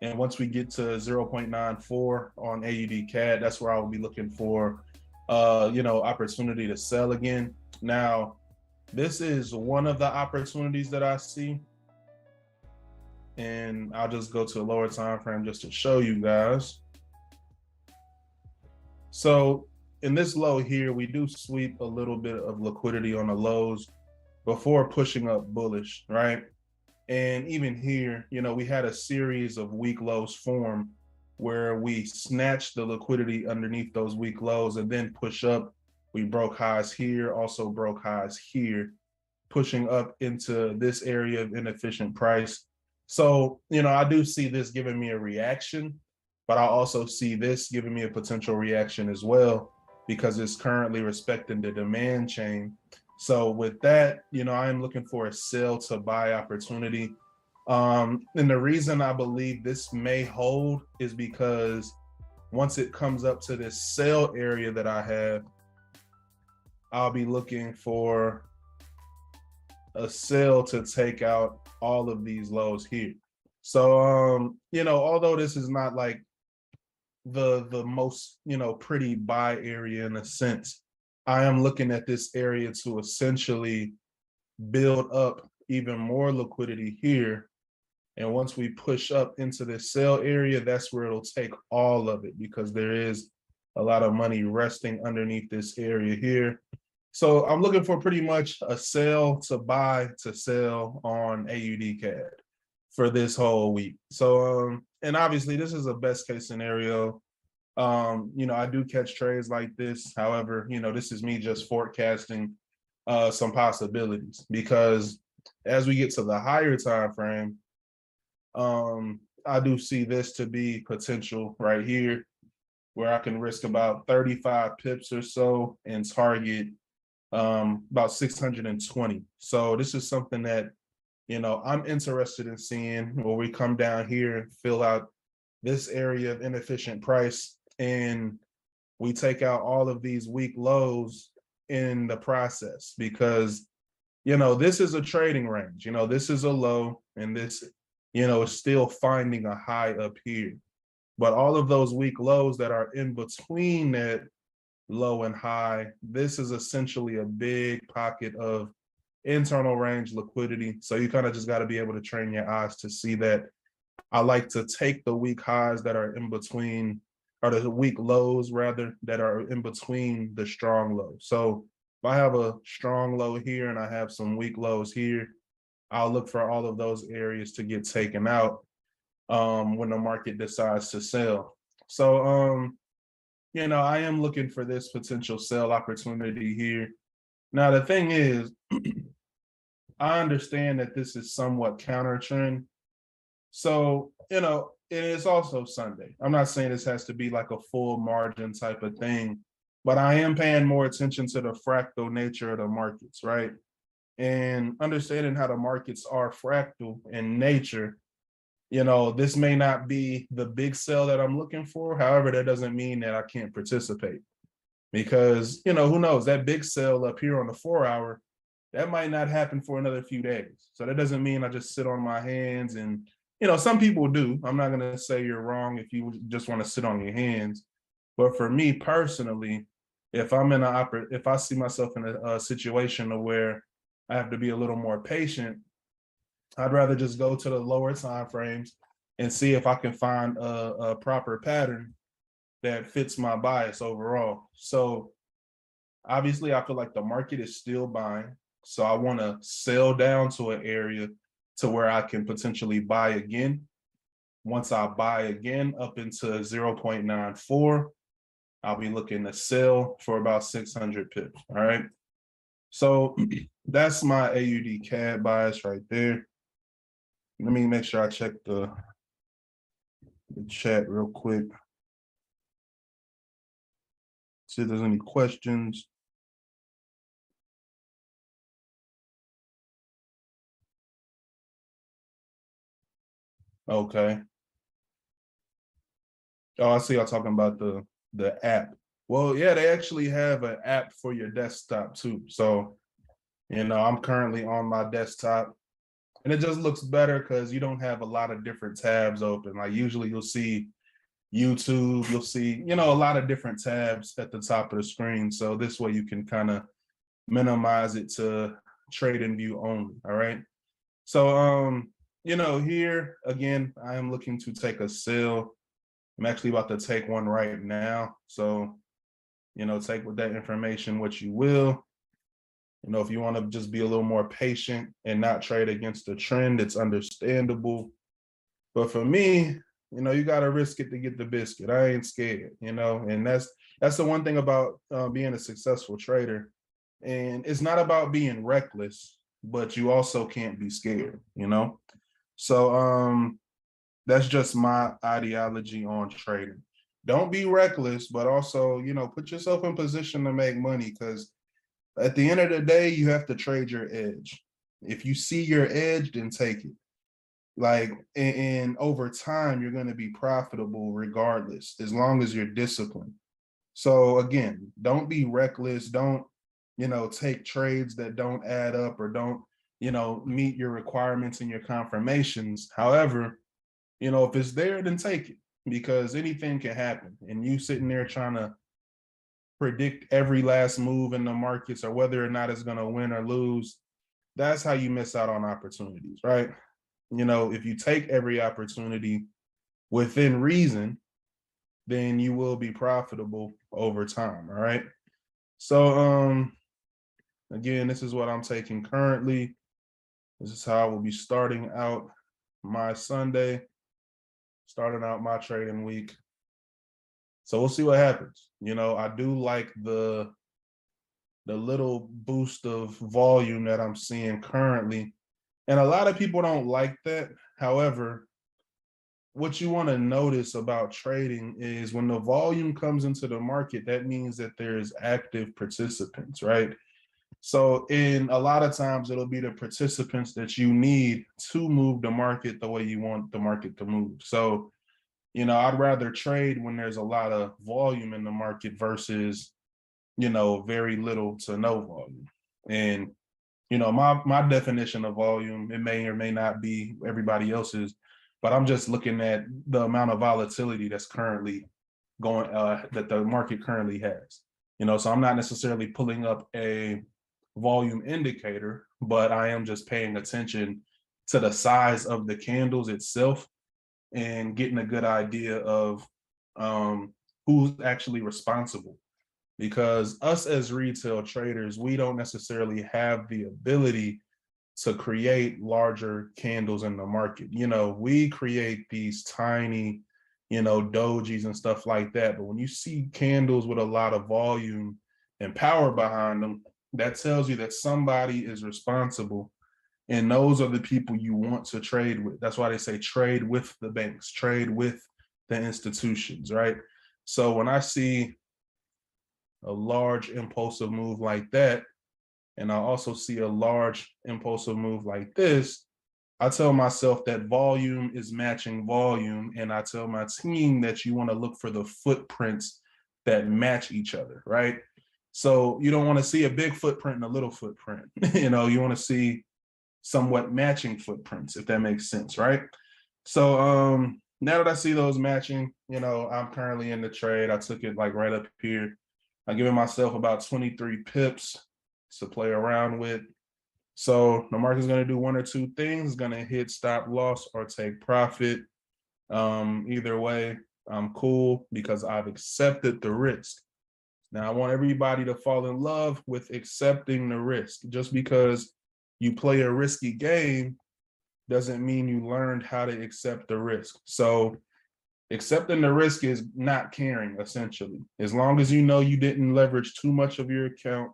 And once we get to 0.94 on AUD CAD, that's where I will be looking for, opportunity to sell again. Now, this is one of the opportunities that I see. And I'll just go to a lower time frame just to show you guys. So in this low here, we do sweep a little bit of liquidity on the lows before pushing up bullish, right? And even here, we had a series of weak lows form where we snatched the liquidity underneath those weak lows and then push up. We broke highs here, also broke highs here, pushing up into this area of inefficient price. So, I do see this giving me a reaction, but I also see this giving me a potential reaction as well, because it's currently respecting the demand chain. So with that, I am looking for a sell to buy opportunity. And the reason I believe this may hold is because once it comes up to this sell area that I have, I'll be looking for a sell to take out all of these lows here. So, although this is not like the most, pretty buy area in a sense, I am looking at this area to essentially build up even more liquidity here And once we push up into this sell area, that's where it'll take all of it, because there is a lot of money resting underneath this area here. So I'm looking for pretty much a sell to buy to sell on AUD CAD for this whole week. So and obviously this is a best case scenario. I do catch trades like this. However, this is me just forecasting some possibilities, because as we get to the higher time frame, I do see this to be potential right here, where I can risk about 35 pips or so and target about 620. So this is something that, I'm interested in seeing, where we come down here and fill out this area of inefficient price, and we take out all of these weak lows in the process, because, this is a trading range, this is a low, and this, is still finding a high up here. But all of those weak lows that are in between that low and high, this is essentially a big pocket of internal range liquidity. So you kind of just got to be able to train your eyes to see that. I like to take the weak highs that are in between, or the weak lows rather, that are in between the strong lows. So if I have a strong low here and I have some weak lows here, I'll look for all of those areas to get taken out when the market decides to sell. So I am looking for this potential sell opportunity here. Now the thing is, I understand that this is somewhat counter trend. So, it is also Sunday. I'm not saying this has to be like a full margin type of thing, but I am paying more attention to the fractal nature of the markets, right? And understanding how the markets are fractal in nature, this may not be the big sell that I'm looking for. However, that doesn't mean that I can't participate, because, who knows, that big sell up here on the 4-hour, that might not happen for another few days. So that doesn't mean I just sit on my hands. And, some people do. I'm not going to say you're wrong if you just want to sit on your hands. But for me personally, if I see myself in a situation where I have to be a little more patient, I'd rather just go to the lower time frames and see if I can find a proper pattern that fits my bias overall. So obviously I feel like the market is still buying. So I want to sell down to an area to where I can potentially buy again. Once I buy again up into 0.94, I'll be looking to sell for about 600 pips. All right. So that's my AUD CAD bias right there. Let me make sure I check the chat real quick. See if there's any questions. Okay. Oh, I see y'all talking about the app. Well, yeah, they actually have an app for your desktop too. So, I'm currently on my desktop, and it just looks better because you don't have a lot of different tabs open. Like usually you'll see YouTube, you'll see, a lot of different tabs at the top of the screen. So this way you can kind of minimize it to trade and view only. All right. So, here again, I am looking to take a sell. I'm actually about to take one right now. So, take with that information what you will. If you want to just be a little more patient and not trade against the trend, it's understandable. But for me, you got to risk it to get the biscuit. I ain't scared, and that's the one thing about being a successful trader. And it's not about being reckless, but you also can't be scared, So that's just my ideology on trading. Don't be reckless, but also, put yourself in position to make money, because at the end of the day, you have to trade your edge. If you see your edge, then take it. Like, and over time, you're going to be profitable regardless, as long as you're disciplined. So again, don't be reckless. Don't, take trades that don't add up or don't, meet your requirements and your confirmations. However, if it's there, then take it, because anything can happen. And you sitting there trying to predict every last move in the markets or whether or not it's going to win or lose, that's how you miss out on opportunities, right? if you take every opportunity within reason, then you will be profitable over time. All right. So again, this is what I'm taking currently. This is how I will be starting out my Sunday, starting out my trading week. So we'll see what happens. I do like the little boost of volume that I'm seeing currently. And a lot of people don't like that. However, what you want to notice about trading is when the volume comes into the market, that means that there's active participants, right? So in a lot of times it'll be the participants that you need to move the market the way you want the market to move. So, I'd rather trade when there's a lot of volume in the market versus, very little to no volume. And, my definition of volume, it may or may not be everybody else's, but I'm just looking at the amount of volatility that's currently going, that the market currently has. So I'm not necessarily pulling up a volume indicator, but I am just paying attention to the size of the candles itself and getting a good idea of who's actually responsible. Because us as retail traders, we don't necessarily have the ability to create larger candles in the market. We create these tiny, dojis and stuff like that. But when you see candles with a lot of volume and power behind them, that tells you that somebody is responsible. And those are the people you want to trade with. That's why they say trade with the banks, trade with the institutions, right? So when I see a large impulsive move like that, and I also see a large impulsive move like this, I tell myself that volume is matching volume. And I tell my team that you want to look for the footprints that match each other, right? So you don't want to see a big footprint and a little footprint. You want to see somewhat matching footprints, if that makes sense, right? So now that I see those matching, I'm currently in the trade. I took it like right up here. I'm giving myself about 23 pips to play around with. So the market's going to do one or two things. It's going to hit stop loss or take profit. Either way, I'm cool because I've accepted the risk. Now, I want everybody to fall in love with accepting the risk. Just because you play a risky game doesn't mean you learned how to accept the risk. So accepting the risk is not caring, essentially. As long as you know you didn't leverage too much of your account,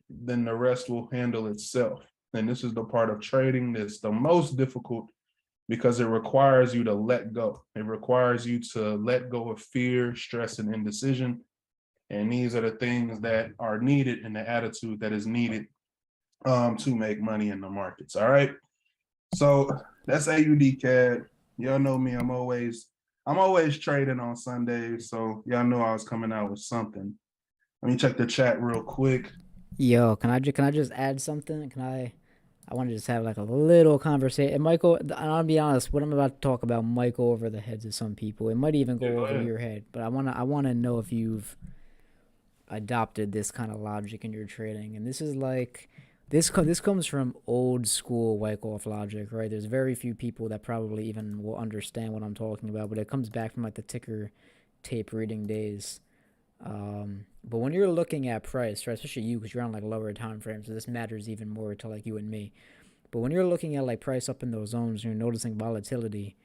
then the rest will handle itself. And this is the part of trading that's the most difficult because it requires you to let go. It requires you to let go of fear, stress, and indecision. And these are the things that are needed and the attitude that is needed to make money in the markets. All right. So that's AUD CAD. Y'all know me. I'm always trading on Sundays. So y'all know I was coming out with something. Let me check the chat real quick. Yo, can I just add something? I want to just have like a little conversation. And Michael, I'll be honest, what I'm about to talk about might go over the heads of some people. It might even go over your head. But I wanna know if you've adopted this kind of logic in your trading. And this is like this comes from old school Wyckoff logic, right? There's very few people that probably even will understand what I'm talking about, but it comes back from like the ticker tape reading days. But when you're looking at price, right, especially you, because you're on like lower time frames, so this matters even more to like you and me. But when you're looking at like price up in those zones, and you're noticing volatility.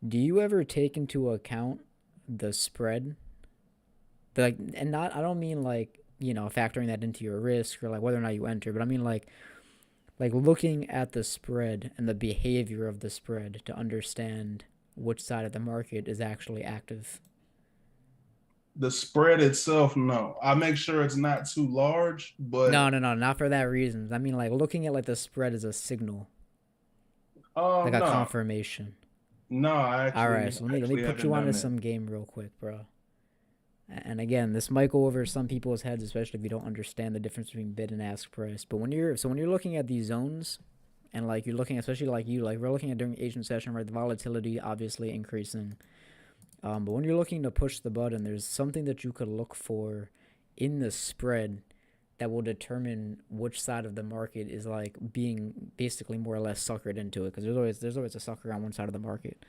Do you ever take into account the spread? I don't mean like factoring that into your risk or like whether or not you enter, but I mean like looking at the spread and the behavior of the spread to understand which side of the market is actually active. The spread itself, no. I make sure it's not too large, but No, not for that reason. I mean like looking at like the spread as a signal, like a no, confirmation. no. All right, so let me put haven't you done onto that. some game real quick, bro. And again, this might go over some people's heads, especially if you don't understand the difference between bid and ask price. But when you're looking at these zones, and like you're looking, especially like we're looking at during Asian session, right? The volatility obviously increasing. But when you're looking to push the button, there's something that you could look for in the spread that will determine which side of the market is like being basically more or less suckered into it, because there's always a sucker on one side of the market.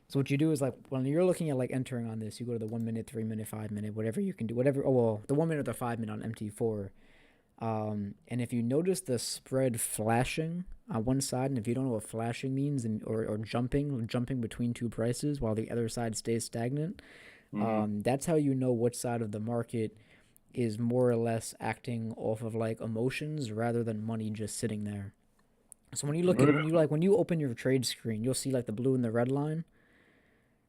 So what you do is like when you're looking at like entering on this, you go to the 1 minute, 3 minute, 5 minute, whatever you can do, whatever. Oh well, the 1 minute or 5 minute on MT4. And if you notice the spread flashing on one side, and if you don't know what flashing means, or jumping between two prices while the other side stays stagnant, that's how you know which side of the market is more or less acting off of like emotions rather than money just sitting there. So when you look at Really? when you open your trade screen, you'll see like the blue and the red line,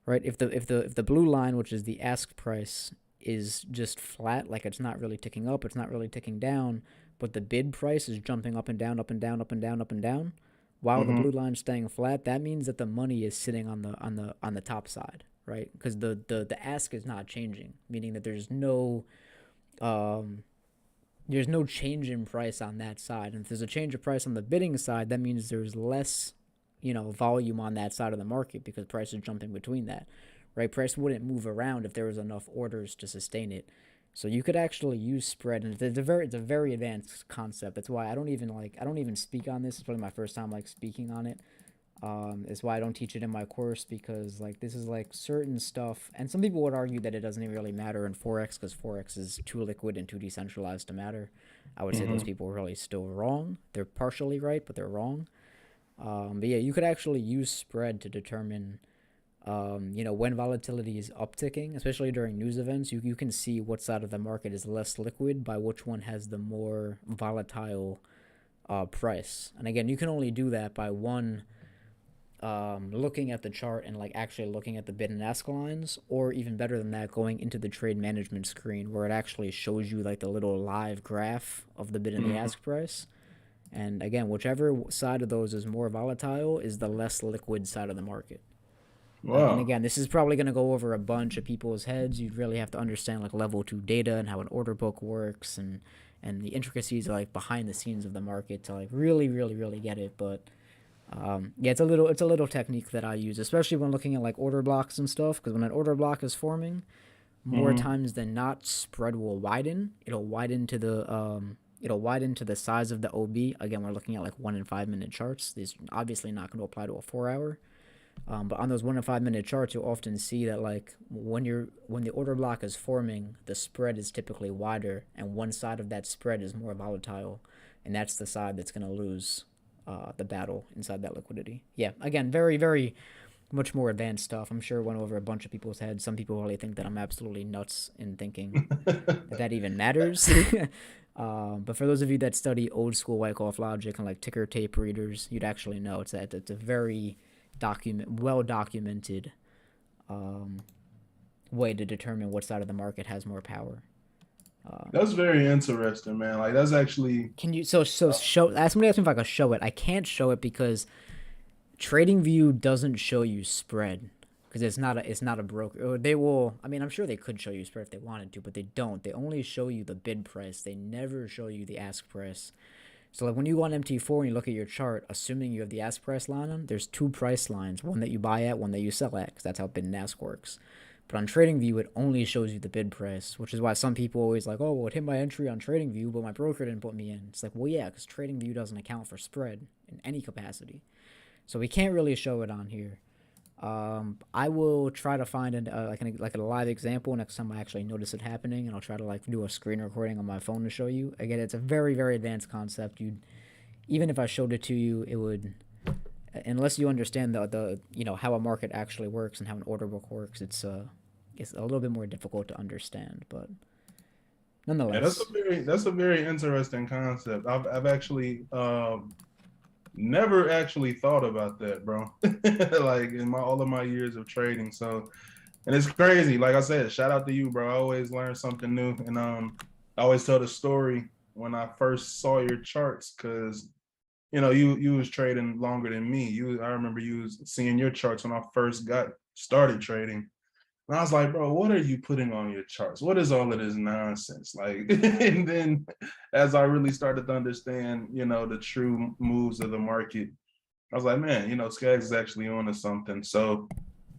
right? If the blue line, which is the ask price, is just flat, like it's not really ticking up, it's not really ticking down, but the bid price is jumping up and down, up and down, up and down, up and down, while the Mm-hmm. blue line's staying flat, that means that the money is sitting on the top side, right? Because the ask is not changing, meaning that um there's no change in price on that side. And if there's a change of price on the bidding side, that means there's less, volume on that side of the market because price is jumping between that, right? Price wouldn't move around if there was enough orders to sustain it. So you could actually use spread, and it's a very advanced concept. That's why I don't even speak on this. It's probably my first time like speaking on it. Is why I don't teach it in my course, because like this is like certain stuff, and some people would argue that it doesn't even really matter in Forex because Forex is too liquid and too decentralized to matter. I would say those Mm-hmm. people are really still wrong. They're partially right, but they're wrong. But yeah, you could actually use spread to determine, when volatility is upticking, especially during news events. You can see what side of the market is less liquid by which one has the more volatile price. And again, you can only do that by one, looking at the chart and like actually looking at the bid and ask lines, or even better than that, going into the trade management screen where it actually shows you like the little live graph of the bid and the Mm-hmm. ask price. And again, whichever side of those is more volatile is the less liquid side of the market. And Wow. again, this is probably going to go over a bunch of people's heads. You'd really have to understand like level two data and how an order book works, and the intricacies like behind the scenes of the market to like really, really, really get it. But yeah, it's a little technique that I use, especially when looking at like order blocks and stuff. Because when an order block is forming, more Mm-hmm. times than not, spread will widen. It'll widen to the size of the OB. Again, we're looking at like 1 and 5 minute charts. These obviously not going to apply to a 4 hour. But on those 1 and 5 minute charts, you'll often see that like when the order block is forming, the spread is typically wider, and one side of that spread is more volatile, and that's the side that's going to lose the battle inside that liquidity. Yeah, again, very very much more advanced stuff. I'm sure it went over a bunch of people's heads. Some people really think that I'm absolutely nuts in thinking that even matters. But for those of you that study old school Wyckoff logic and like ticker tape readers, you'd actually know it's a very well documented um, way to determine what side of the market has more power. That's very interesting, man. Like that's actually Can you show? Somebody asked me if I could show it. I can't show it because TradingView doesn't show you spread because it's not a broker. Or they will. I mean, I'm sure they could show you spread if they wanted to, but they don't. They only show you the bid price. They never show you the ask price. So like when you go on MT4 and you look at your chart, assuming you have the ask price line on, there's two price lines: one that you buy at, one that you sell at, because that's how bid and ask works. But on TradingView, it only shows you the bid price, which is why some people always like, oh, well, it hit my entry on TradingView, but my broker didn't put me in. It's like, well, yeah, because TradingView doesn't account for spread in any capacity. So we can't really show it on here. I will try to find like a live example next time I actually notice it happening, and I'll try to like do a screen recording on my phone to show you. Again, it's a very very advanced concept. You Even if I showed it to you, it would, unless you understand the how a market actually works and how an order book works, it's a little bit more difficult to understand. But yeah, nonetheless, that's a very interesting concept. I've actually never actually thought about that, bro. Like in my all of my years of trading. So and it's crazy. Like I said, shout out to you, bro. I always learn something new. And I always tell the story when I first saw your charts, because you was trading longer than me. I remember you was seeing your charts when I first got started trading. And I was like, bro, what are you putting on your charts? What is all of this nonsense? Like, and then as I really started to understand, the true moves of the market, I was like, man, Skaggs is actually on to something. So,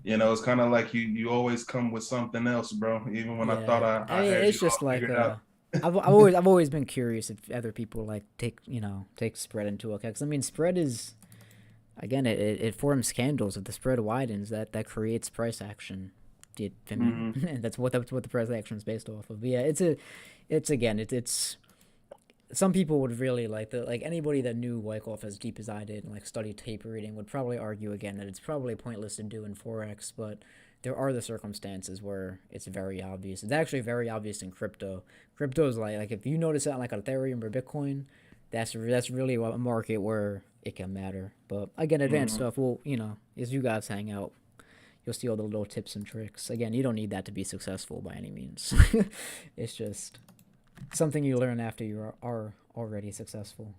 it's kind of like you always come with something else, bro. Even when I thought yeah, I I mean had you it's all just like figured out. I've always been curious if other people like take spread into account. 'Cause I mean, spread is again it forms candles. If the spread widens, that creates price action. I mean, Hmm. that's what the price action is based off of. But yeah, it's some people would really like anybody that knew Wyckoff as deep as I did and like studied tape reading would probably argue again that it's probably pointless to do in Forex, but there are the circumstances where it's very obvious. It's actually very obvious in crypto. Crypto is like if you notice it on like Ethereum or Bitcoin, that's really a market where it can matter. But again, advanced Hmm. stuff. Well, as you guys hang out, you'll see all the little tips and tricks. Again, you don't need that to be successful by any means. It's just something you learn after you are already successful.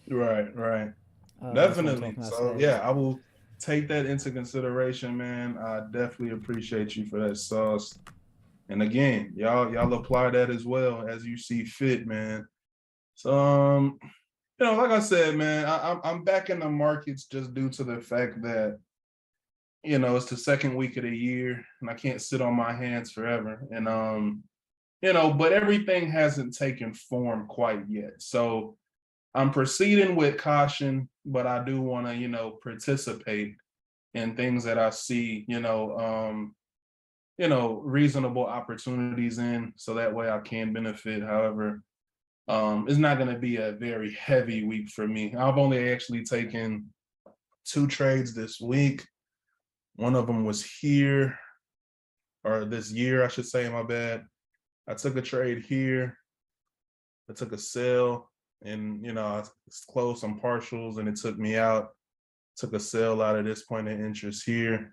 Right, right. That's what I'm Definitely. talking about. So yeah, I will take that into consideration, man. I definitely appreciate you for that sauce. And again, y'all apply that as well as you see fit, man. So like I said, man, I'm back in the markets just due to the fact that it's the second week of the year and I can't sit on my hands forever. And but everything hasn't taken form quite yet. So I'm proceeding with caution, but I do want to, participate in things that I see, reasonable opportunities in, so that way I can benefit. However, it's not going to be a very heavy week for me. I've only actually taken two trades this week. One of them was here, or this year, I should say, my bad. I took a trade here. I took a sell, and I closed some partials, and it took me out. Took a sell out of this point of interest here,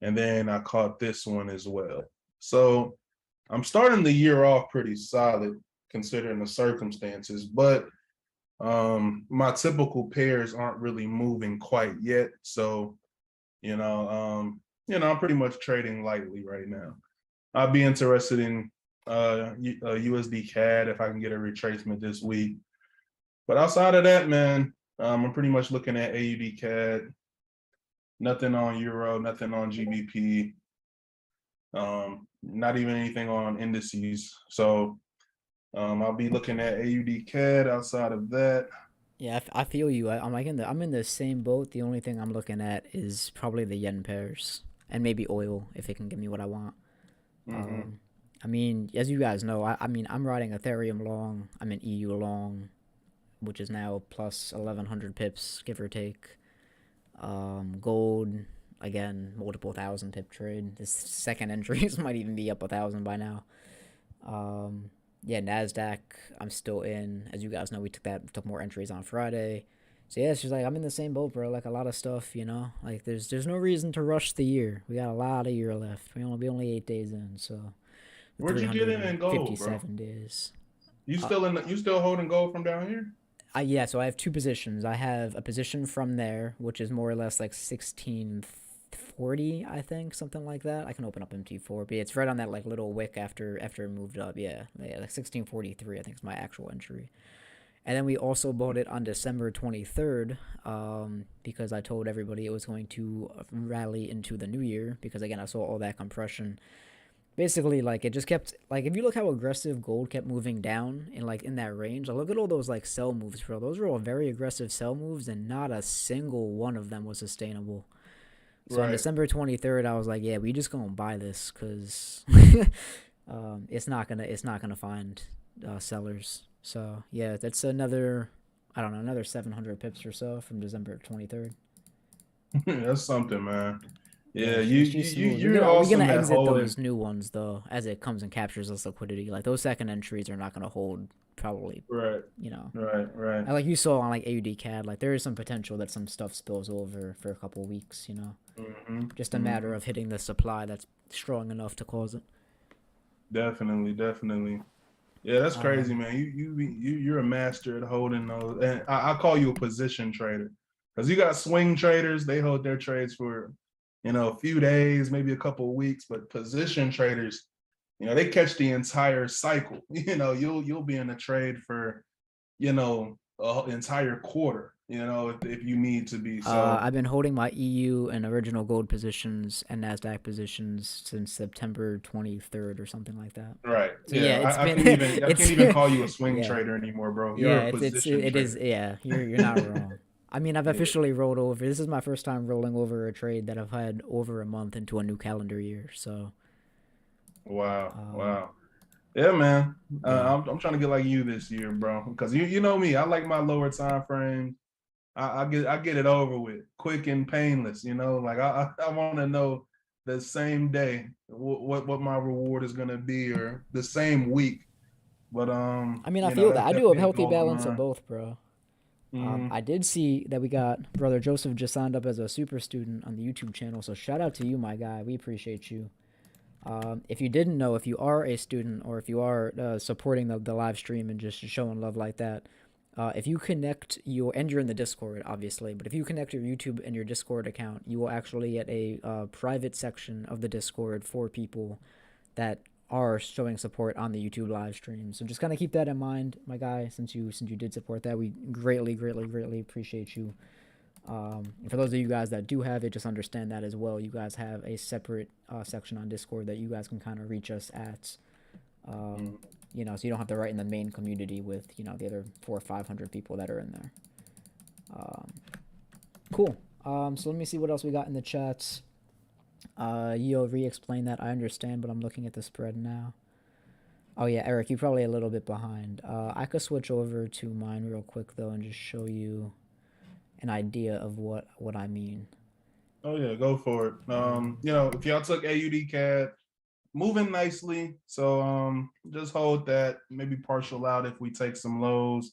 and then I caught this one as well. So I'm starting the year off pretty solid considering the circumstances, but my typical pairs aren't really moving quite yet. So, I'm pretty much trading lightly right now. I'd be interested in USD CAD if I can get a retracement this week. But outside of that, man, I'm pretty much looking at AUD CAD, nothing on Euro, nothing on GBP, not even anything on indices. So I'll be looking at AUD CAD outside of that. Yeah, I feel you. I'm in the same boat. The only thing I'm looking at is probably the yen pairs and maybe oil if it can give me what I want. Mm-hmm. Um, I mean, as you guys know, I mean I'm riding Ethereum long. I'm in EU long, which is now plus 1100 pips give or take. Gold again, multiple thousand pip trade. This second entries might even be up 1,000 by now. Um, yeah, Nasdaq. I'm still in. As you guys know, we took more entries on Friday. So yeah, it's just like I'm in the same boat, bro. Like a lot of stuff, Like there's no reason to rush the year. We got a lot of year left. We only 8 days in, so Where'd you get in gold, bro? 357 days. You Uh, still you still holding gold from down here? yeah, so I have two positions. I have a position from there, which is more or less like 1640, I think, something like that. I can open up MT4, but it's right on that like little wick after it moved up. Yeah, like 1643, I think is my actual entry. And then we also bought it on December 23rd, because I told everybody it was going to rally into the new year. Because again, I saw all that compression. Basically, like it just kept like if you look how aggressive gold kept moving down in that range, like look at all those like sell moves, bro. Those were all very aggressive sell moves, and not a single one of them was sustainable. So on Right. December 23rd, I was like, yeah, we just gonna buy this because it's not gonna find sellers. So yeah, that's another I don't know another 700 pips or so from December 23rd. That's something, man. Yeah, Yeah, she's smooth. We're you're gonna we're gonna awesome at exit holding. those new ones though as it comes and captures us liquidity. Like those second entries are not gonna hold probably. Right, You know, right, right. like you saw on like AUD CAD, like there is some potential that some stuff spills over for a couple weeks. Mm-hmm, Just a matter mm-hmm. of hitting the supply that's strong enough to cause it. Definitely, definitely. Yeah, that's crazy, Um, man. You're a master at holding those, and I call you a position trader because you got swing traders. They hold their trades for a few days, maybe a couple of weeks, but position traders, they catch the entire cycle. You'll be in a trade for an entire quarter. if you need to be. So I've been holding my EU and original gold positions and Nasdaq positions since September 23rd or something like that. right, So yeah, yeah, it's I been can't even I it's can't even call you a swing yeah. trader anymore, bro. You're Yeah, a position it is trader. yeah, you're not wrong. I mean, I've Yeah. officially rolled over. This is my first time rolling over a trade that I've had over a month into a new calendar year. So, Wow, um, wow. Yeah, man. yeah. I'm trying to get like you this year, bro. Because you know me, I like my lower time frame. I get it over with, quick and painless. Like I want to know the same day what my reward is gonna be, or the same week. But I mean, I feel that that's I do a definitely a healthy goal of balance of mine. both, bro. Hmm. I did see that we got brother Joseph just signed up as a super student on the YouTube channel. So shout out to you, my guy. We appreciate you. If you didn't know, if you are a student or if you are supporting the live stream and just showing love like that, if you connect your, and you're in the Discord, obviously, but if you connect your YouTube and your Discord account, you will actually get a private section of the Discord for people that are showing support on the YouTube live stream. So just kind of keep that in mind, my guy. Since you did support that, we greatly appreciate you. And for those of you guys that do have it, just understand that as well. You guys have a separate section on Discord that you guys can kind of reach us at. Um, so you don't have to write in the main community with the other 400 or 500 people that are in there. Um, cool. So let me see what else we got in the chats. Yo, re-explain that. I understand, but I'm looking at the spread now. Oh yeah, Eric, you're probably a little bit behind. I could switch over to mine real quick though and just show you an idea of what I mean. Oh yeah, go for it. If y'all took AUD CAD, moving nicely. So just hold that. Maybe partial out if we take some lows.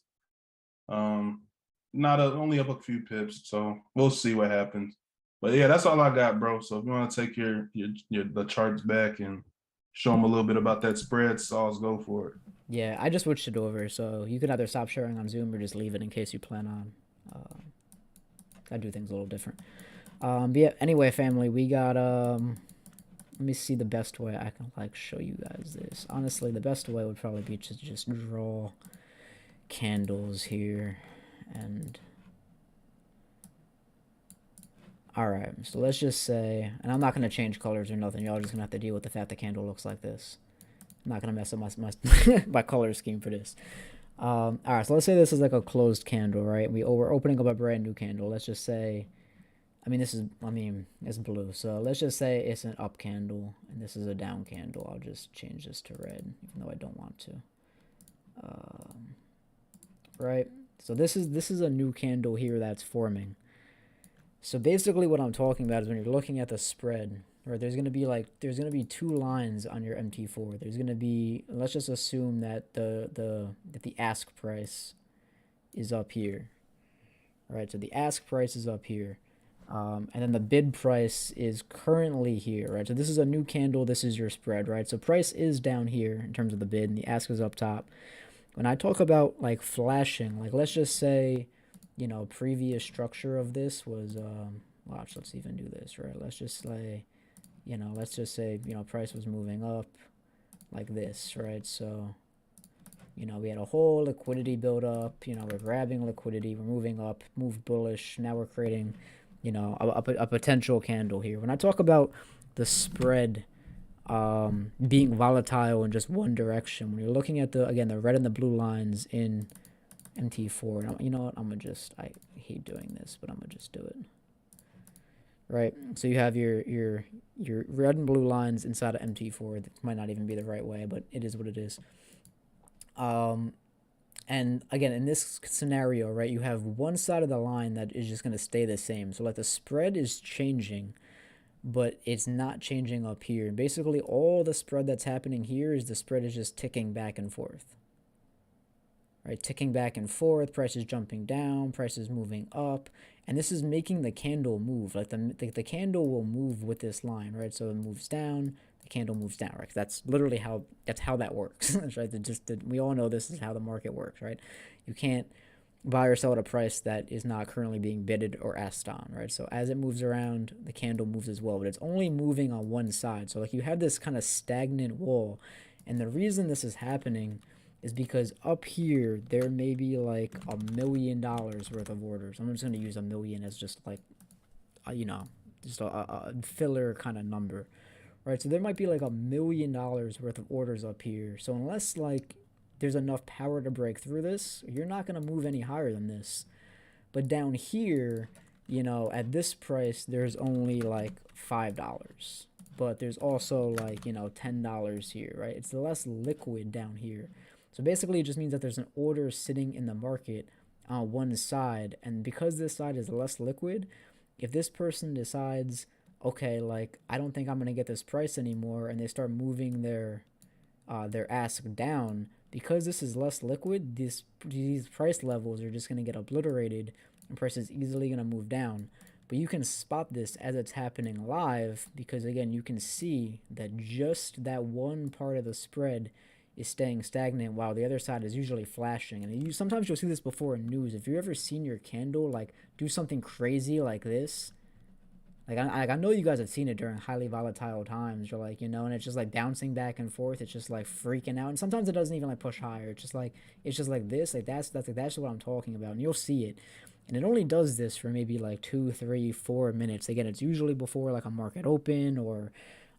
Um, only up a few pips, so we'll see what happens. But yeah, that's all I got, bro. So if you want to take your the charts back and show them a little bit about that spread sauce, go for it. Yeah, I just switched it over, so you can either stop sharing on Zoom or just leave it in case you plan on. I do things a little different. But yeah, anyway, family, we got let me see the best way I can like show you guys this. Honestly, the best way would probably be to just draw candles here and all right, so let's just say, and I'm not going to change colors or nothing. Y'all are just going to have to deal with the fact the candle looks like this. I'm not going to mess up my color scheme for this. All right, so let's say this is like a closed candle, right? We're opening up a brand new candle. Let's just say, it's blue. So let's just say it's an up candle and this is a down candle. I'll just change this to red, even though I don't want to. Right, so this is a new candle here that's forming. So basically what I'm talking about is when you're looking at the spread, right, there's going to be two lines on your MT4. There's going to be, let's just assume that the ask price is up here. Right, so the ask price is up here. And then the bid price is currently here, right? So this is a new candle, this is your spread, right? So price is down here in terms of the bid and the ask is up top. When I talk about like flashing, like let's just say, previous structure of this was, watch, let's even do this, right? Let's just say, price was moving up like this, right? So, we had a whole liquidity build up, we're grabbing liquidity, we're moving up, move bullish. Now we're creating, a potential candle here. When I talk about the spread being volatile in just one direction, when you're looking at the red and the blue lines in MT4, and you know what, I hate doing this, but I'm gonna just do it. Right, so you have your red and blue lines inside of MT4. That might not even be the right way, but it is what it is. And again, in this scenario, right, you have one side of the line that is just going to stay the same. So like the spread is changing, but it's not changing up here. Basically, all the spread that's happening here is the spread is just ticking back and forth. Right, ticking back and forth, price is jumping down, price is moving up, and this is making the candle move. Like the candle will move with this line, right? So it moves down, the candle moves down, right? That's literally how that works. Right? We all know this is how the market works, right? You can't buy or sell at a price that is not currently being bidded or asked on, right? So as it moves around, the candle moves as well, but it's only moving on one side. So like you have this kind of stagnant wall, and the reason this is happening is because up here there may be like $1 million worth of orders. I'm just gonna use a million as just like you know, just a filler kind of number, right? So there might be like $1 million worth of orders up here. So unless like there's enough power to break through this, you're not gonna move any higher than this. But down here, you know, at this price, there's only like $5. But there's also like, you know, $10 here, right? It's less liquid down here. So basically, it just means that there's an order sitting in the market on one side. And because this side is less liquid, if this person decides, okay, like, I don't think I'm going to get this price anymore, and they start moving their ask down, because this is less liquid, these price levels are just going to get obliterated, and price is easily going to move down. But you can spot this as it's happening live, because again, you can see that just that one part of the spread is staying stagnant while the other side is usually flashing. And sometimes you'll see this before in news. If you've ever seen your candle like do something crazy like this, like I know you guys have seen it during highly volatile times. You're like, you know, and it's just like bouncing back and forth. It's just like freaking out. And sometimes it doesn't even like push higher. It's just like this. Like that's what I'm talking about. And you'll see it. And it only does this for maybe like 2, 3, 4 minutes. Again, it's usually before like a market open or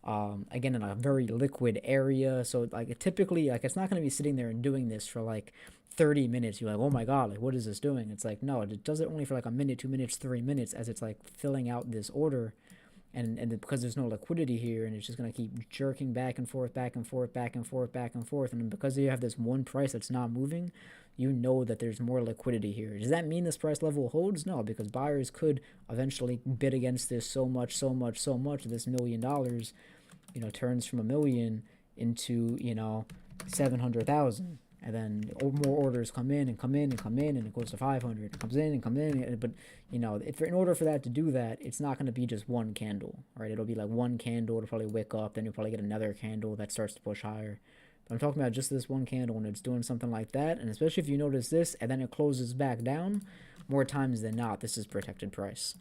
again in a very liquid area. So like typically like it's not going to be sitting there and doing this for like 30 minutes. You're like, oh my god, like what is this doing? It's like, no, it does it only for like a minute, 2 minutes, 3 minutes as it's like filling out this order. And because there's no liquidity here, and it's just going to keep jerking back and forth, back and forth, back and forth, back and forth. And because you have this one price that's not moving, you know that there's more liquidity here. Does that mean this price level holds? No, because buyers could eventually bid against this so much, this $1 million, you know, turns from $1 million into, you know, 700,000. And then more orders come in, and it goes to 500. It comes in and comes in. But, you know, in order for that to do that, it's not going to be just one candle, right? It'll be like one candle. It'll probably wick up. Then you'll probably get another candle that starts to push higher. But I'm talking about just this one candle, and it's doing something like that. And especially if you notice this, and then it closes back down, more times than not, this is protected price.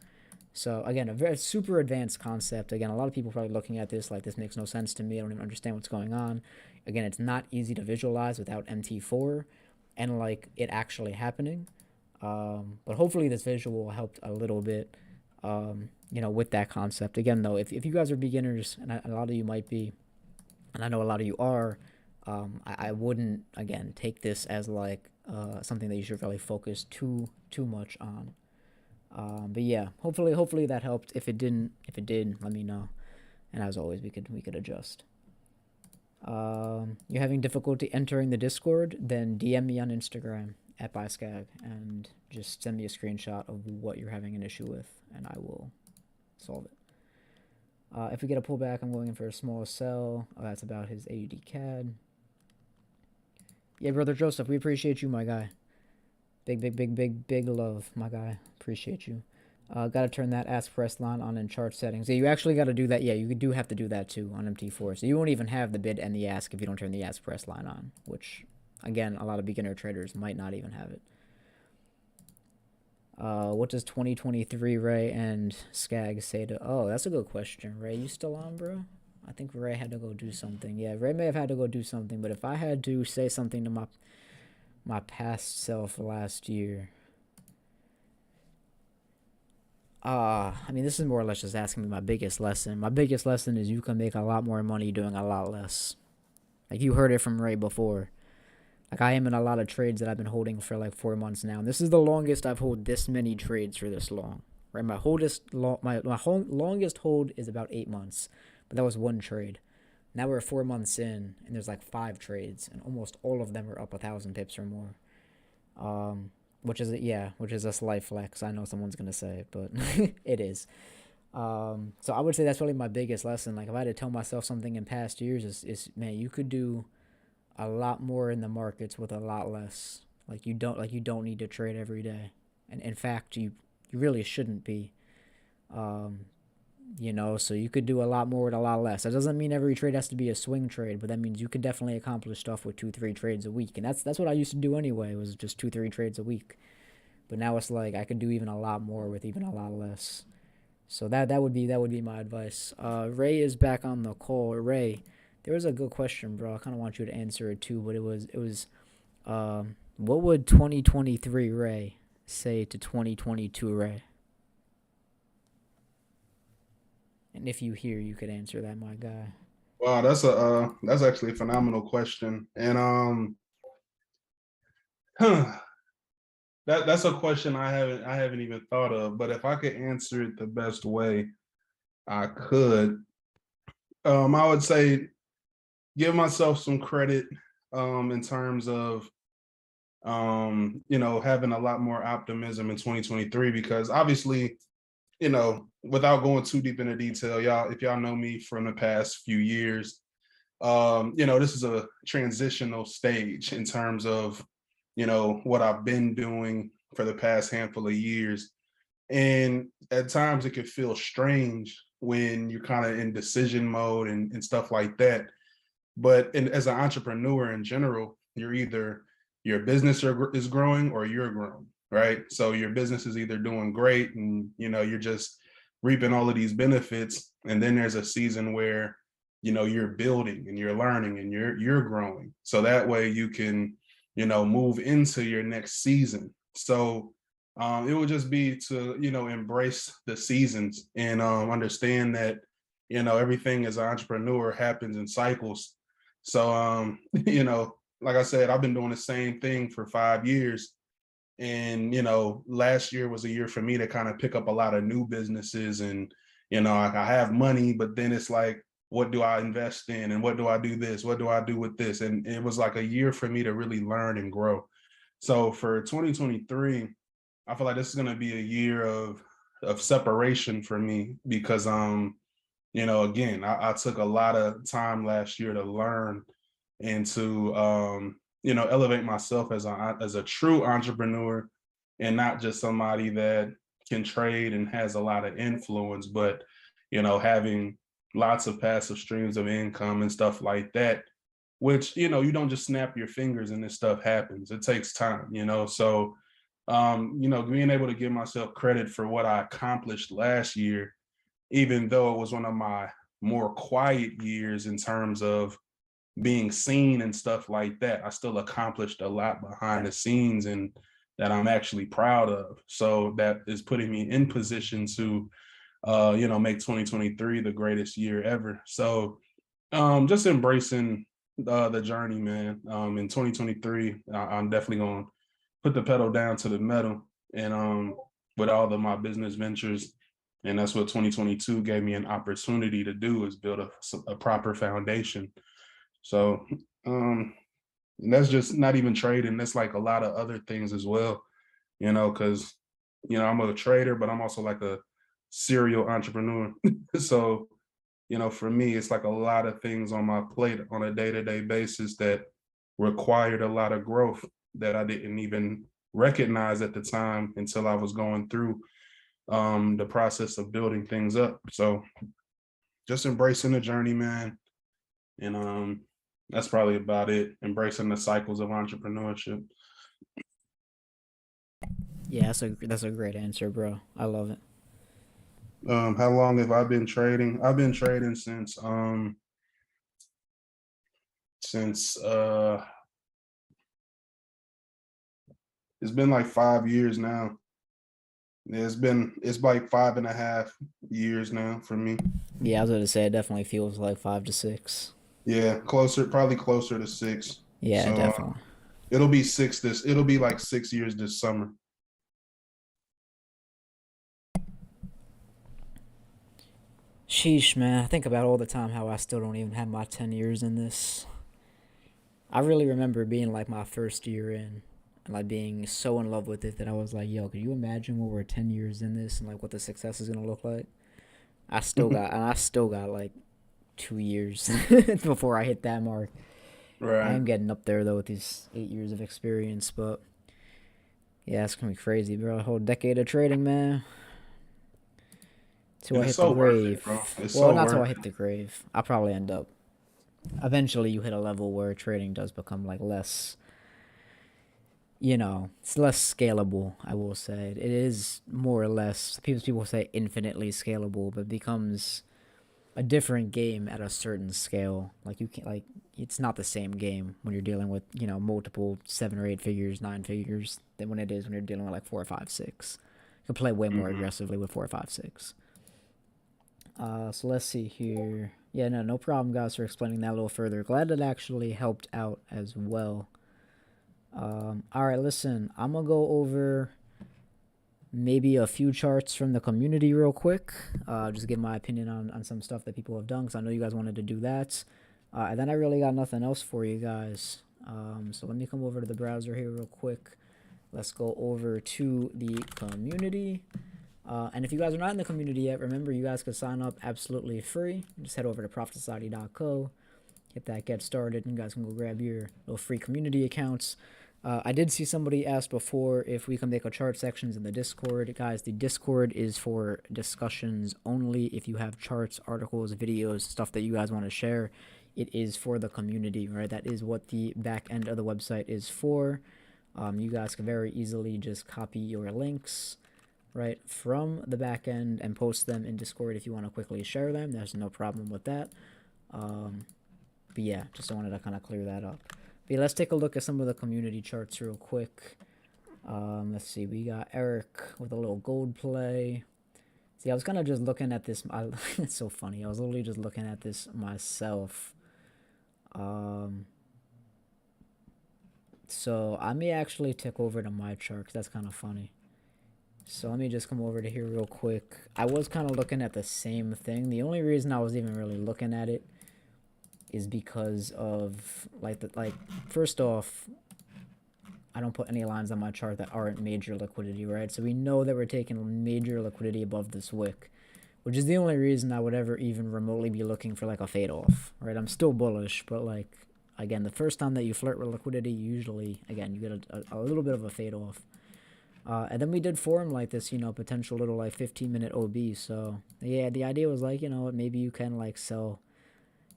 So, again, a very super advanced concept. Again, a lot of people probably looking at this like this makes no sense to me. I don't even understand what's going on. Again, it's not easy to visualize without MT4 and, like, it actually happening. But hopefully this visual helped a little bit, you know, with that concept. Again, though, if you guys are beginners, and a lot of you might be, and I know a lot of you are, I wouldn't, again, take this as, like, something that you should really focus too much on. But yeah, hopefully that helped. If it did, let me know. And as always, we could adjust. You're having difficulty entering the Discord, then DM me on Instagram at @BuyScag and just send me a screenshot of what you're having an issue with, and I will solve it. If we get a pullback, I'm going in for a small sell. Oh, that's about his AUD CAD. Yeah, brother Joseph, we appreciate you, my guy. Big love, my guy. Appreciate you. Got to turn that ask price line on in chart settings. Yeah, you actually got to do that. Yeah, you do have to do that too on MT4. So you won't even have the bid and the ask if you don't turn the ask price line on, which, again, a lot of beginner traders might not even have it. What does 2023 Ray and Skag say to... Oh, that's a good question. Ray, you still on, bro? I think Ray had to go do something. Yeah, Ray may have had to go do something, but if I had to say something to my past self last year... I mean, this is more or less just asking me my biggest lesson. My biggest lesson is you can make a lot more money doing a lot less. Like, you heard it from Ray before. Like, I am in a lot of trades that I've been holding for like 4 months now. And this is the longest I've held this many trades for this long. Right? My longest hold is about 8 months. But that was one trade. Now we're 4 months in, and there's like 5 trades. And almost all of them are up 1,000 pips or more. Which is a slight flex. I know someone's gonna say it, but it is. So I would say that's probably my biggest lesson. Like, if I had to tell myself something in past years, is man, you could do a lot more in the markets with a lot less. Like, you don't need to trade every day, and in fact, you really shouldn't be. You know, so you could do a lot more with a lot less. That doesn't mean every trade has to be a swing trade, but that means you could definitely accomplish stuff with 2-3 trades a week. And that's what I used to do anyway, was just 2-3 trades a week. But now it's like I could do even a lot more with even a lot less. So that would be my advice. Ray is back on the call. Ray, there was a good question, bro. I kind of want you to answer it too, but it was What would 2023 Ray say to 2022 Ray? And if you hear, you could answer that, my guy. Wow, that's actually a phenomenal question. And that's a question I haven't even thought of. But if I could answer it the best way I could, I would say give myself some credit in terms of having a lot more optimism in 2023 because obviously, without going too deep into detail, y'all, if y'all know me from the past few years, this is a transitional stage in terms of, what I've been doing for the past handful of years. And at times it could feel strange when you're kind of in decision mode and stuff like that. But as an entrepreneur in general, you're either your business is growing or you're growing, right? So your business is either doing great and you're just reaping all of these benefits, and then there's a season where you're building and you're learning and you're growing. So that way you can move into your next season. So it would just be to embrace the seasons and understand that everything as an entrepreneur happens in cycles. So like I said, I've been doing the same thing for 5 years. And last year was a year for me to kind of pick up a lot of new businesses. And I have money, but then it's like, what do I invest in, and what do I do this, what do I do with this? And it was like a year for me to really learn and grow. So for 2023, I feel like this is going to be a year of separation for me because again, I took a lot of time last year to learn and to elevate myself as a true entrepreneur, and not just somebody that can trade and has a lot of influence, but having lots of passive streams of income and stuff like that, which you don't just snap your fingers and this stuff happens. It takes time. So being able to give myself credit for what I accomplished last year, even though it was one of my more quiet years in terms of being seen and stuff like that, I still accomplished a lot behind the scenes and that I'm actually proud of. So that is putting me in position to, make 2023 the greatest year ever. So just embracing the journey, man. In 2023, I'm definitely going to put the pedal down to the metal and with all of my business ventures. And that's what 2022 gave me an opportunity to do, is build a proper foundation. So and that's just not even trading. That's like a lot of other things as well, because I'm a trader, but I'm also like a serial entrepreneur. So, for me, it's like a lot of things on my plate on a day-to-day basis that required a lot of growth that I didn't even recognize at the time until I was going through the process of building things up. So just embracing the journey, man. And that's probably about it. Embracing the cycles of entrepreneurship. Yeah, that's a great answer, bro. I love it. How long have I been trading? I've been trading since it's been like 5 years now. Yeah, it's like 5.5 years now for me. Yeah, I was going to say it definitely feels like 5 to 6. Yeah, probably closer to 6. Yeah, So definitely. it'll be like 6 years this summer. Sheesh, man. I think about all the time how I still don't even have my 10 years in this. I really remember being like my first year in and like being so in love with it that I was like, yo, could you imagine when we're 10 years in this and like what the success is going to look like? I still got like 2 years before I hit that mark. I Right. am getting up there though with these 8 years of experience, but yeah, it's gonna be crazy, bro. A whole decade of trading, man. Till And I it's hit the so worth it, bro. grave. It's Well, so not till worth I hit the grave. I'll probably end up. Eventually, you hit a level where trading does become like less. It's less scalable. I will say it is more or less. People say infinitely scalable, but it becomes a different game at a certain scale. Like you can't it's not the same game when you're dealing with, you know, multiple 7 or 8 figures, 9 figures than when it is when you're dealing with like 4 or 5, 6. You can play way more aggressively with 4 or 5, 6. So let's see here. Yeah, no problem, guys, for explaining that a little further. Glad it actually helped out as well. All right, listen, I'm gonna go over maybe a few charts from the community real quick. Just give my opinion on some stuff that people have done, because I know you guys wanted to do that. And then I really got nothing else for you guys. So let me come over to the browser here real quick. Let's go over to the community. And if you guys are not in the community yet, remember, you guys can sign up absolutely free. Just head over to profitsociety.co, hit that get started, and you guys can go grab your little free community accounts. I did see somebody ask before if we can make a chart sections in the Discord. Guys, the Discord is for discussions only. If you have charts, articles, videos, stuff that you guys want to share, it is for the community, right? That is what the back end of the website is for. You guys can very easily just copy your links, right, from the back end and post them in Discord if you want to quickly share them. There's no problem with that. But yeah, just wanted to kind of clear that up. But yeah, let's take a look at some of the community charts real quick. Let's see, we got Eric with a little gold play. See, I was kind of just looking at this. It's so funny. I was literally just looking at this myself. So I may actually take over to my chart, 'cause that's kind of funny. So let me just come over to here real quick. I was kind of looking at the same thing. The only reason I was even really looking at it is because of first off, I don't put any lines on my chart that aren't major liquidity, right? So we know that we're taking major liquidity above this wick, which is the only reason I would ever even remotely be looking for like a fade off, right? I'm still bullish, but like, again, the first time that you flirt with liquidity, usually, again, you get a little bit of a fade off. And then we did form like this, you know, potential little like 15-minute OB. So yeah, the idea was like, you know what, maybe you can like sell,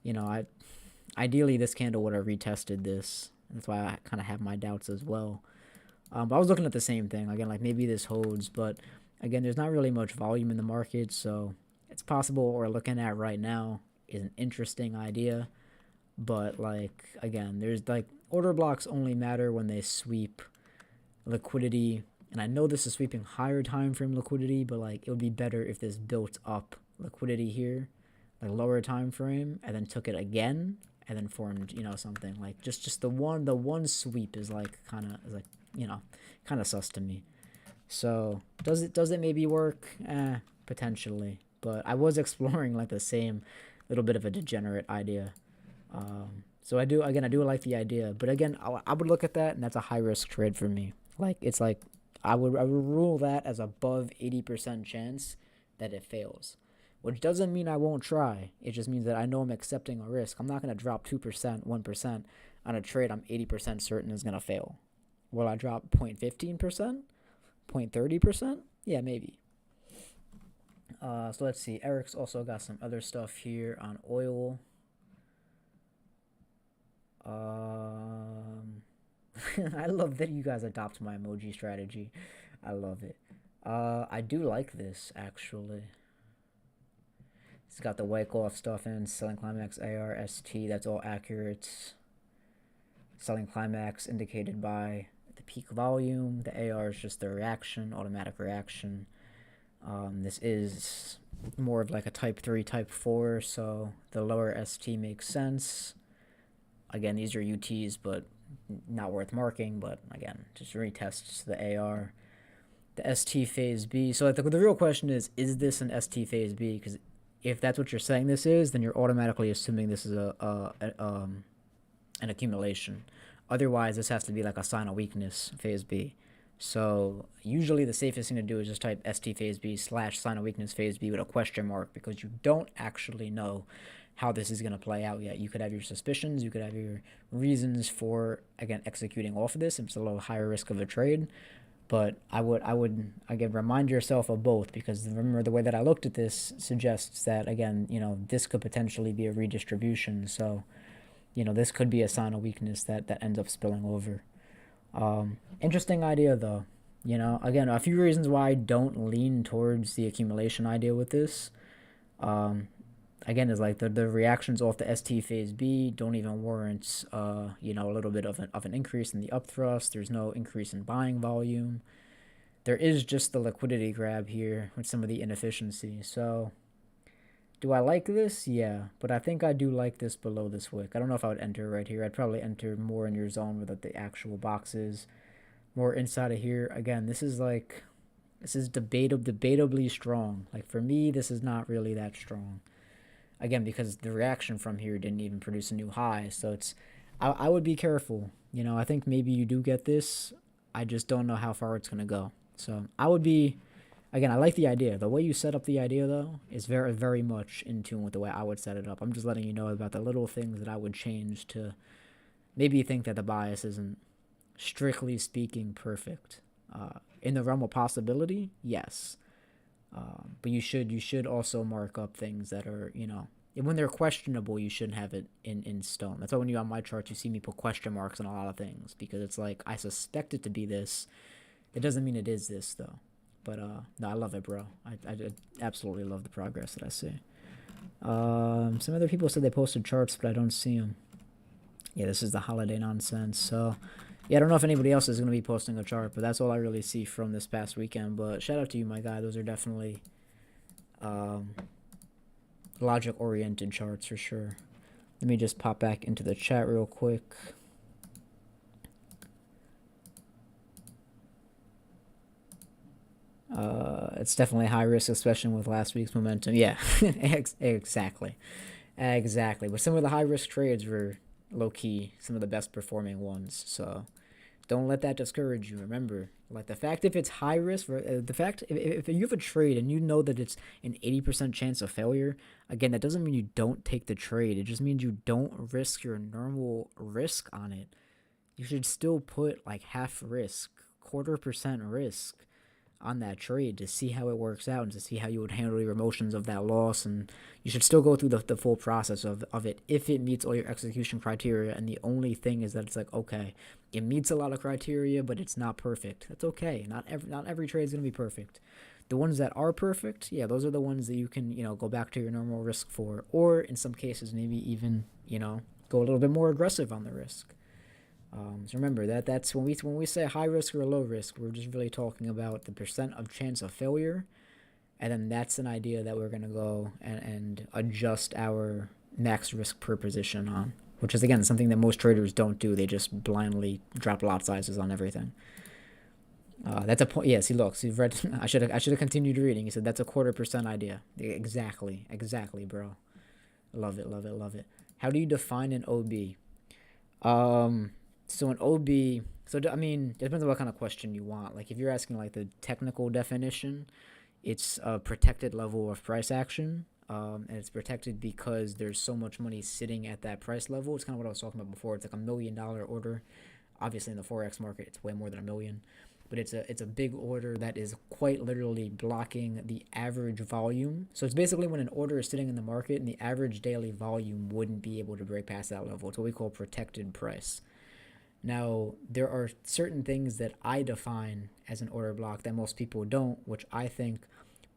you know, ideally this candle would have retested this. That's why I kind of have my doubts as well. But I was looking at the same thing. Again, like maybe this holds, but again, there's not really much volume in the market. So it's possible what we're looking at right now is an interesting idea. But like, again, there's like order blocks only matter when they sweep liquidity. And I know this is sweeping higher time frame liquidity, but like it would be better if this built up liquidity here, like lower time frame, and then took it again and then formed, you know, something like just the one sweep is like kind of you know, kind of sus to me. So does it maybe work? Potentially, but I was exploring like the same little bit of a degenerate idea. So I do like the idea, but again, I would look at that, and that's a high risk trade for me. Like it's like I would rule that as above 80% chance that it fails, which doesn't mean I won't try. It just means that I know I'm accepting a risk. I'm not going to drop 2%, 1% on a trade I'm 80% certain is going to fail. Will I drop 0.15%? 0.30%? Yeah, maybe. So let's see. Eric's also got some other stuff here on oil. I love that you guys adopt my emoji strategy. I love it. I do like this, actually. It's got the Wyckoff stuff in, selling climax AR, ST, that's all accurate. Selling climax indicated by the peak volume. The AR is just the reaction, automatic reaction. This is more of like a type 3, type 4, so the lower ST makes sense. Again, these are UTs, but not worth marking, but again, just retests the AR. The ST phase B. So the real question is this an ST phase B? Because if that's what you're saying this is, then you're automatically assuming this is an accumulation. Otherwise, this has to be like a sign of weakness phase B. So usually the safest thing to do is just type ST phase B / sign of weakness phase B with a question mark, because you don't actually know how this is going to play out yet. You could have your suspicions, you could have your reasons for, again, executing off of this if it's a little higher risk of a trade. But I would again remind yourself of both, because remember the way that I looked at this suggests that, again, you know, this could potentially be a redistribution. So, you know, this could be a sign of weakness that ends up spilling over. Interesting idea though. You know, again, a few reasons why I don't lean towards the accumulation idea with this. again, is like the reactions off the ST phase B don't even warrant you know, a little bit of an increase in the upthrust. There's no increase in buying volume. There is just the liquidity grab here with some of the inefficiency. So do I like this? Yeah, but I think I do like this below this wick. I don't know if I would enter right here. I'd probably enter more in your zone where the actual box is. More inside of here. Again, this is debatably strong. Like for me, this is not really that strong. Again, because the reaction from here didn't even produce a new high. So I would be careful. You know, I think maybe you do get this. I just don't know how far it's going to go. So I would be, again, I like the idea. The way you set up the idea, though, is very, very much in tune with the way I would set it up. I'm just letting you know about the little things that I would change to maybe think that the bias isn't, strictly speaking, perfect. In the realm of possibility, yes. But you should also mark up things that are, you know, when they're questionable, you shouldn't have it in stone. That's why when you're on my charts, you see me put question marks on a lot of things, because it's like, I suspect it to be this. It doesn't mean it is this, though. But no, I love it, bro. I absolutely love the progress that I see. Some other people said they posted charts, but I don't see them. Yeah, this is the holiday nonsense. So yeah, I don't know if anybody else is going to be posting a chart, but that's all I really see from this past weekend. But shout out to you, my guy. Those are definitely logic-oriented charts for sure. Let me just pop back into the chat real quick. It's definitely high risk, especially with last week's momentum. Yeah, exactly. But some of the high-risk trades were low-key some of the best performing ones. So don't let that discourage you. Remember, like the fact if it's high risk, the fact if you have a trade and you know that it's an 80% chance of failure, again, that doesn't mean you don't take the trade. It just means you don't risk your normal risk on it. You should still put like half risk, 0.25% risk on that trade to see how it works out and to see how you would handle your emotions of that loss. And you should still go through the full process of it if it meets all your execution criteria. And the only thing is that it's like, okay, it meets a lot of criteria, but it's not perfect. That's okay. Not every trade is going to be perfect. The ones that are perfect, yeah, those are the ones that you can, you know, go back to your normal risk for, or in some cases maybe even, you know, go a little bit more aggressive on the risk. So remember that's when we say high risk or low risk, we're just really talking about the percent of chance of failure, and then that's an idea that we're gonna go and adjust our max risk per position on, which is again something that most traders don't do. They just blindly drop lot sizes on everything. That's a point. Yes, you've read. I should have continued reading. He said that's a 0.25% idea. Exactly, bro. Love it. How do you define an OB? So an OB, I mean, it depends on what kind of question you want. Like if you're asking like the technical definition, it's a protected level of price action. And it's protected because there's so much money sitting at that price level. It's kind of what I was talking about before. It's like $1 million order. Obviously in the Forex market, it's way more than $1 million. But it's a big order that is quite literally blocking the average volume. So it's basically when an order is sitting in the market and the average daily volume wouldn't be able to break past that level. It's what we call protected price. Now, there are certain things that I define as an order block that most people don't, which I think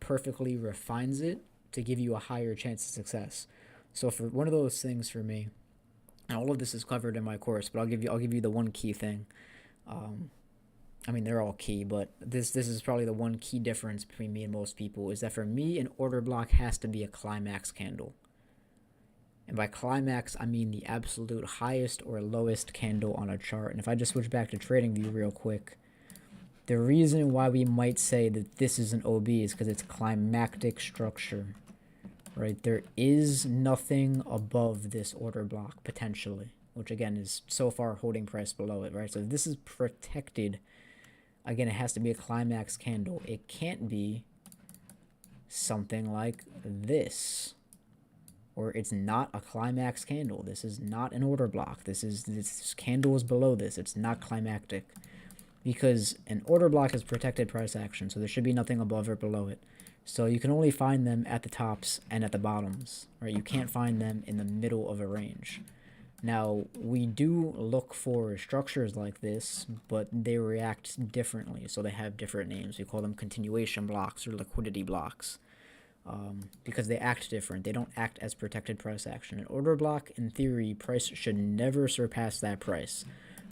perfectly refines it to give you a higher chance of success. So for one of those things for me, and all of this is covered in my course, but I'll give you the one key thing. I mean, they're all key, but this is probably the one key difference between me and most people, is that for me, an order block has to be a climax candle. And by climax, I mean the absolute highest or lowest candle on a chart. And if I just switch back to TradingView real quick, the reason why we might say that this is an OB is because it's climactic structure, right? There is nothing above this order block, potentially, which again is so far holding price below it, right? So if this is protected, again, it has to be a climax candle. It can't be something like this, or it's not a climax candle. This is not an order block. This candle is below this. It's not climactic, because an order block is protected price action, so there should be nothing above or below it. So you can only find them at the tops and at the bottoms, right? You can't find them in the middle of a range. Now, we do look for structures like this, but they react differently, so they have different names. We call them continuation blocks or liquidity blocks. because they act different. They don't act as protected price action. An order block, in theory, price should never surpass that price,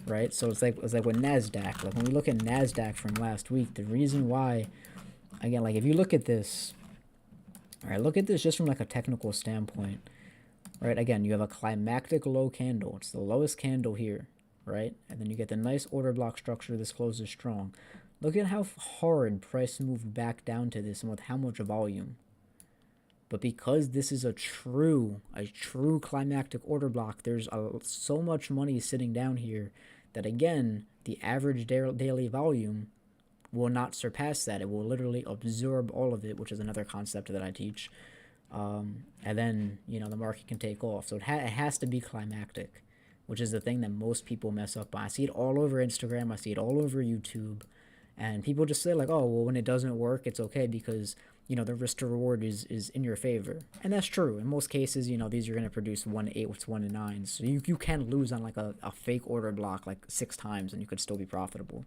right? So it's like with Nasdaq. Like when we look at Nasdaq from last week, the reason why, again, like if you look at this, all right, look at this just from like a technical standpoint, right? Again, you have a climactic low candle. It's the lowest candle here, right? And then you get the nice order block structure. This closes strong. Look at how hard price moved back down to this and with how much volume. But because this is a true climactic order block, there's so much money sitting down here that, again, the average daily volume will not surpass that. It will literally absorb all of it, which is another concept that I teach. And then, you know, the market can take off. So it has to be climactic, which is the thing that most people mess up on. I see it all over Instagram. I see it all over YouTube. And people just say, like, oh, well, when it doesn't work, it's okay because, you know, the risk to reward is in your favor. And that's true. In most cases, you know, these are going to produce 1-8 with 1-9. So you can lose on like a fake order block like 6 times and you could still be profitable.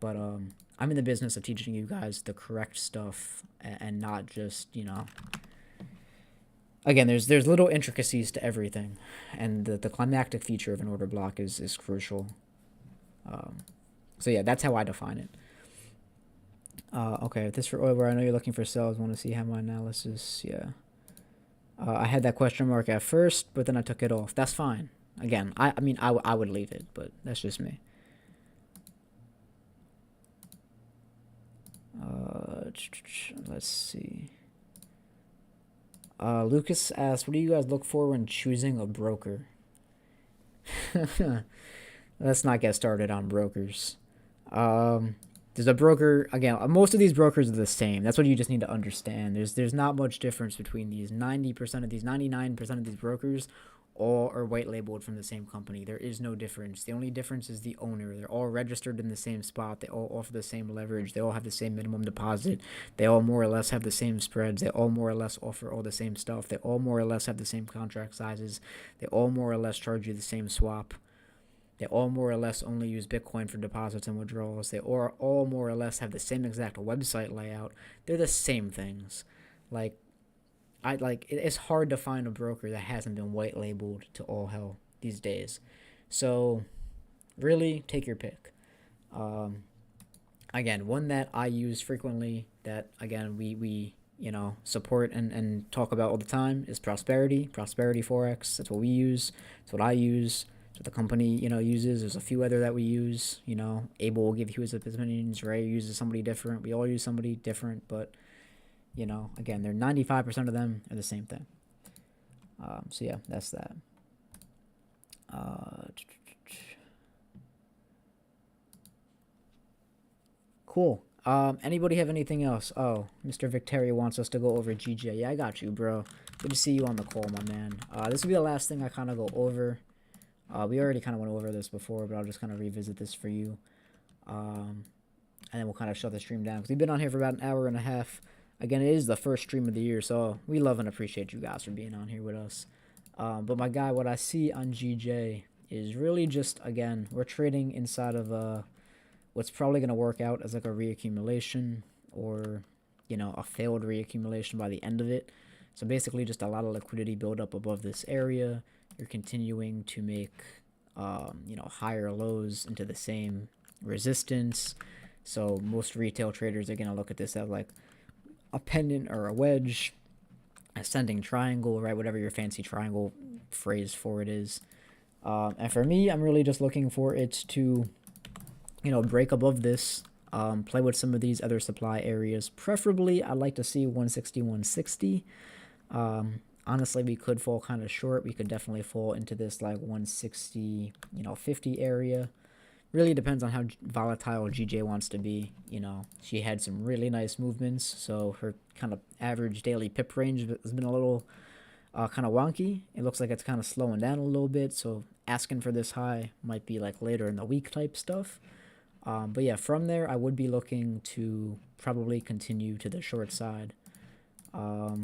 But I'm in the business of teaching you guys the correct stuff and not just, you know. Again, there's little intricacies to everything. And the climactic feature of an order block is crucial. So yeah, that's how I define it. Okay, this for oil where I know you're looking for sales. Want to see how my analysis, yeah. I had that question mark at first, but then I took it off. That's fine. Again, I mean, I would leave it, but that's just me. Let's see. Lucas asked, what do you guys look for when choosing a broker? Let's not get started on brokers. There's a broker, again, most of these brokers are the same. That's what you just need to understand. There's not much difference between these. 99% of these brokers all are white labeled from the same company. There is no difference. The only difference is the owner. They're all registered in the same spot. They all offer the same leverage. They all have the same minimum deposit. They all more or less have the same spreads. They all more or less offer all the same stuff. They all more or less have the same contract sizes. They all more or less charge you the same swap. They all more or less only use Bitcoin for deposits and withdrawals. They all more or less have the same exact website layout. They're the same things. It's hard to find a broker that hasn't been white labeled to all hell these days. So really take your pick. Again, one that I use frequently that, again, we you know, support and talk about all the time is Prosperity Forex. That's what we use. That's what I use. So the company, you know, uses. There's a few other that we use. You know, Abel will give you his opinions. Ray uses somebody different. We all use somebody different. But, you know, again, they're 95% of them are the same thing. So yeah, that's that. Cool. Anybody have anything else? Oh, Mr. Victoria wants us to go over GJ. Yeah, I got you, bro. Good to see you on the call, my man. This will be the last thing I kind of go over. We already kind of went over this before, but I'll just kind of revisit this for you. And then we'll kind of shut the stream down because we've been on here for about an hour and a half. Again, it is the first stream of the year, so we love and appreciate you guys for being on here with us. But my guy, what I see on GJ is really just, again, we're trading inside of what's probably going to work out as like a reaccumulation or, you know, a failed reaccumulation by the end of it. So basically just a lot of liquidity build up above this area. You're continuing to make, you know, higher lows into the same resistance. So most retail traders are going to look at this as like a pendant or a wedge, ascending triangle, right? Whatever your fancy triangle phrase for it is. And for me, I'm really just looking for it to, you know, break above this, play with some of these other supply areas. Preferably, I'd like to see 160, 160. Honestly, we could fall kind of short. We could definitely fall into this like 160, you know, 50 area. Really depends on how volatile GJ wants to be. You know, she had some really nice movements, so her kind of average daily pip range has been a little kind of wonky. It looks like it's kind of slowing down a little bit, so asking for this high might be like later in the week type stuff. But yeah, from there, I would be looking to probably continue to the short side. Let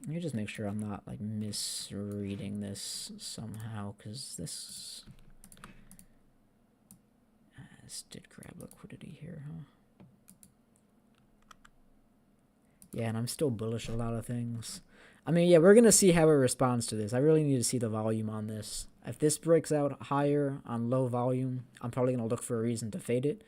me just make sure I'm not like misreading this somehow, because this did grab liquidity here, huh? Yeah, and I'm still bullish a lot of things. I mean, yeah, we're going to see how it responds to this. I really need to see the volume on this. If this breaks out higher on low volume, I'm probably going to look for a reason to fade it,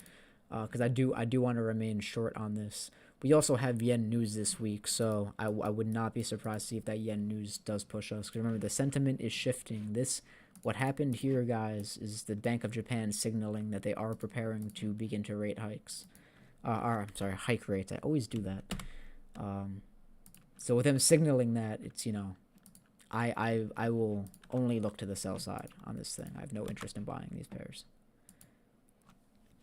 because I do want to remain short on this. We also have yen news this week, so I would not be surprised to see if that yen news does push us. Because remember, the sentiment is shifting. What happened here, guys, is the Bank of Japan signaling that they are preparing to begin to rate hikes. Hike rates. I always do that. So with them signaling that, it's, I will only look to the sell side on this thing. I have no interest in buying these pairs,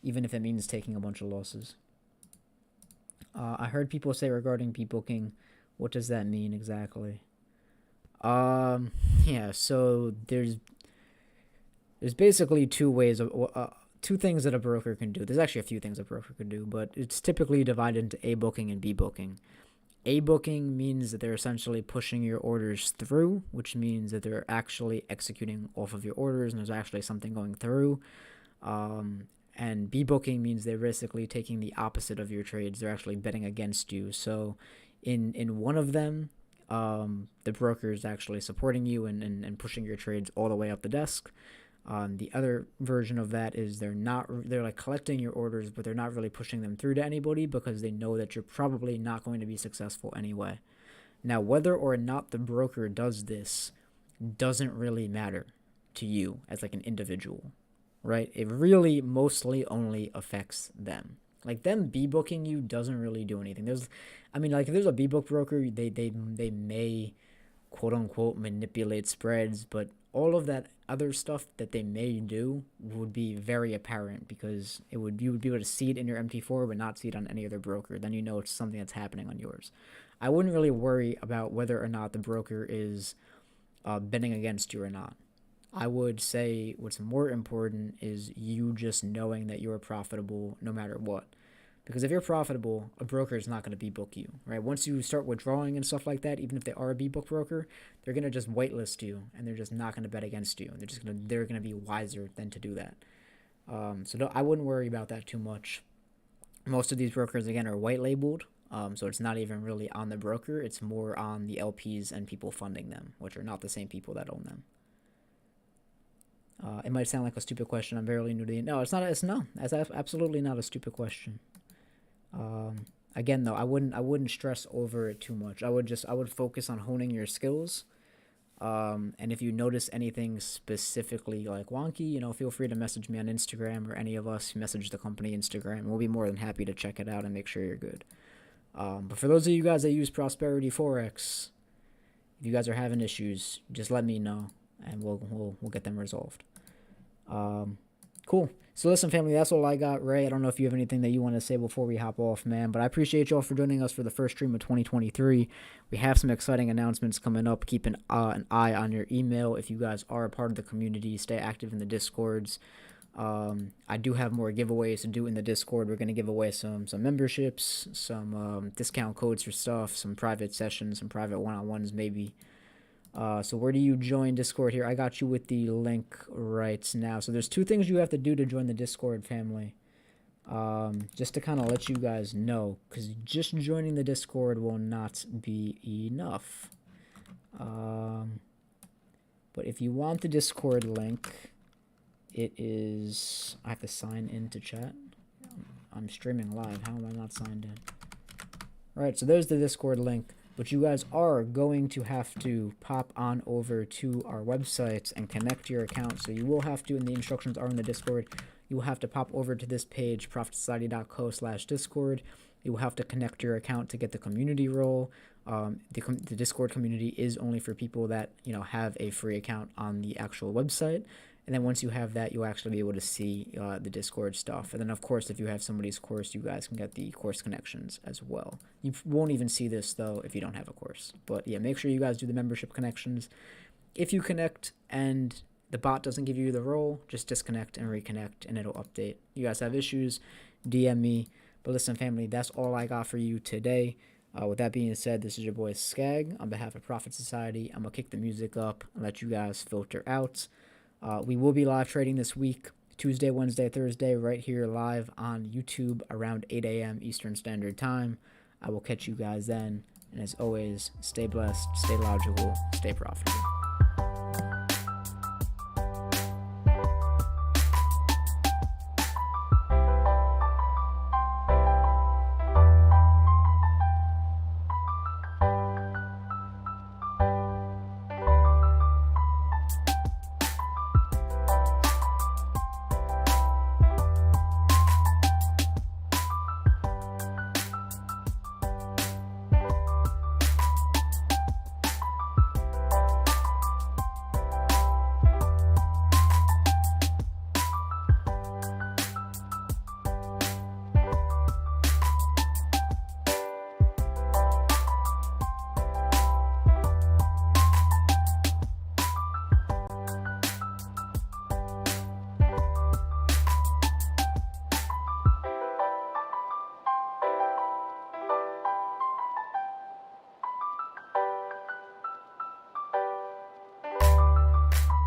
even if it means taking a bunch of losses. I heard people say regarding p-booking, what does that mean exactly? Yeah, so there's basically two ways of two things that a broker can do. There's actually a few things a broker can do, but it's typically divided into A booking and B booking. A booking means that they're essentially pushing your orders through, which means that they're actually executing off of your orders and there's actually something going through. And B booking means they're basically taking the opposite of your trades. They're actually betting against you. So in one of them, the broker is actually supporting you and pushing your trades all the way up the desk. The other version of that is they're like collecting your orders, but they're not really pushing them through to anybody because they know that you're probably not going to be successful anyway. Now, whether or not the broker does this doesn't really matter to you as like an individual, right? It really mostly only affects them. Like them B-booking you doesn't really do anything. If there's a B-book broker, they may quote unquote manipulate spreads, but all of that other stuff that they may do would be very apparent because you would be able to see it in your MT4 but not see it on any other broker. Then you know it's something that's happening on yours. I wouldn't really worry about whether or not the broker is betting against you or not. I would say what's more important is you just knowing that you're profitable no matter what. Because if you're profitable, a broker is not going to B-book you, right? Once you start withdrawing and stuff like that, even if they are a B-book broker, they're going to just whitelist you, and they're just not going to bet against you. They're going to be wiser than to do that. I wouldn't worry about that too much. Most of these brokers, again, are white labeled, so it's not even really on the broker. It's more on the LPs and people funding them, which are not the same people that own them. It might sound like a stupid question. I'm barely new to the... No, it's not. It's absolutely not a stupid question. Again, though, I wouldn't stress over it too much. I would focus on honing your skills. And if you notice anything specifically like wonky, feel free to message me on Instagram or any of us message the company Instagram. We'll be more than happy to check it out and make sure you're good. But for those of you guys that use Prosperity Forex, if you guys are having issues, just let me know and we'll get them resolved. Cool. So listen, family, that's all I got. Ray, I don't know if you have anything that you want to say before we hop off, man, but I appreciate y'all for joining us for the first stream of 2023. We have some exciting announcements coming up. Keep an eye on your email. If you guys are a part of the community, stay active in the Discords. I do have more giveaways to do in the Discord. We're going to give away some memberships, some discount codes for stuff, some private sessions, some private one-on-ones maybe. So where do you join Discord here? I got you with the link right now. So there's two things you have to do to join the Discord family. Just to kind of let you guys know, because just joining the Discord will not be enough. But if you want the Discord link, it is... I have to sign into chat. I'm streaming live. How am I not signed in? Alright, so there's the Discord link. But you guys are going to have to pop on over to our website and connect your account. So you will have to, and the instructions are in the Discord, you will have to pop over to this page, profitsociety.co/Discord. You will have to connect your account to get the community role. The Discord community is only for people that, have a free account on the actual website. And then once you have that, you'll actually be able to see the Discord stuff. And then, of course, if you have somebody's course, you guys can get the course connections as well. You won't even see this, though, if you don't have a course. But, yeah, make sure you guys do the membership connections. If you connect and the bot doesn't give you the role, just disconnect and reconnect, and it'll update. You guys have issues, DM me. But listen, family, that's all I got for you today. With that being said, this is your boy Skag. On behalf of Profit Society, I'm going to kick the music up and let you guys filter out. We will be live trading this week, Tuesday, Wednesday, Thursday, right here live on YouTube around 8 a.m. Eastern Standard Time. I will catch you guys then. And as always, stay blessed, stay logical, stay profitable.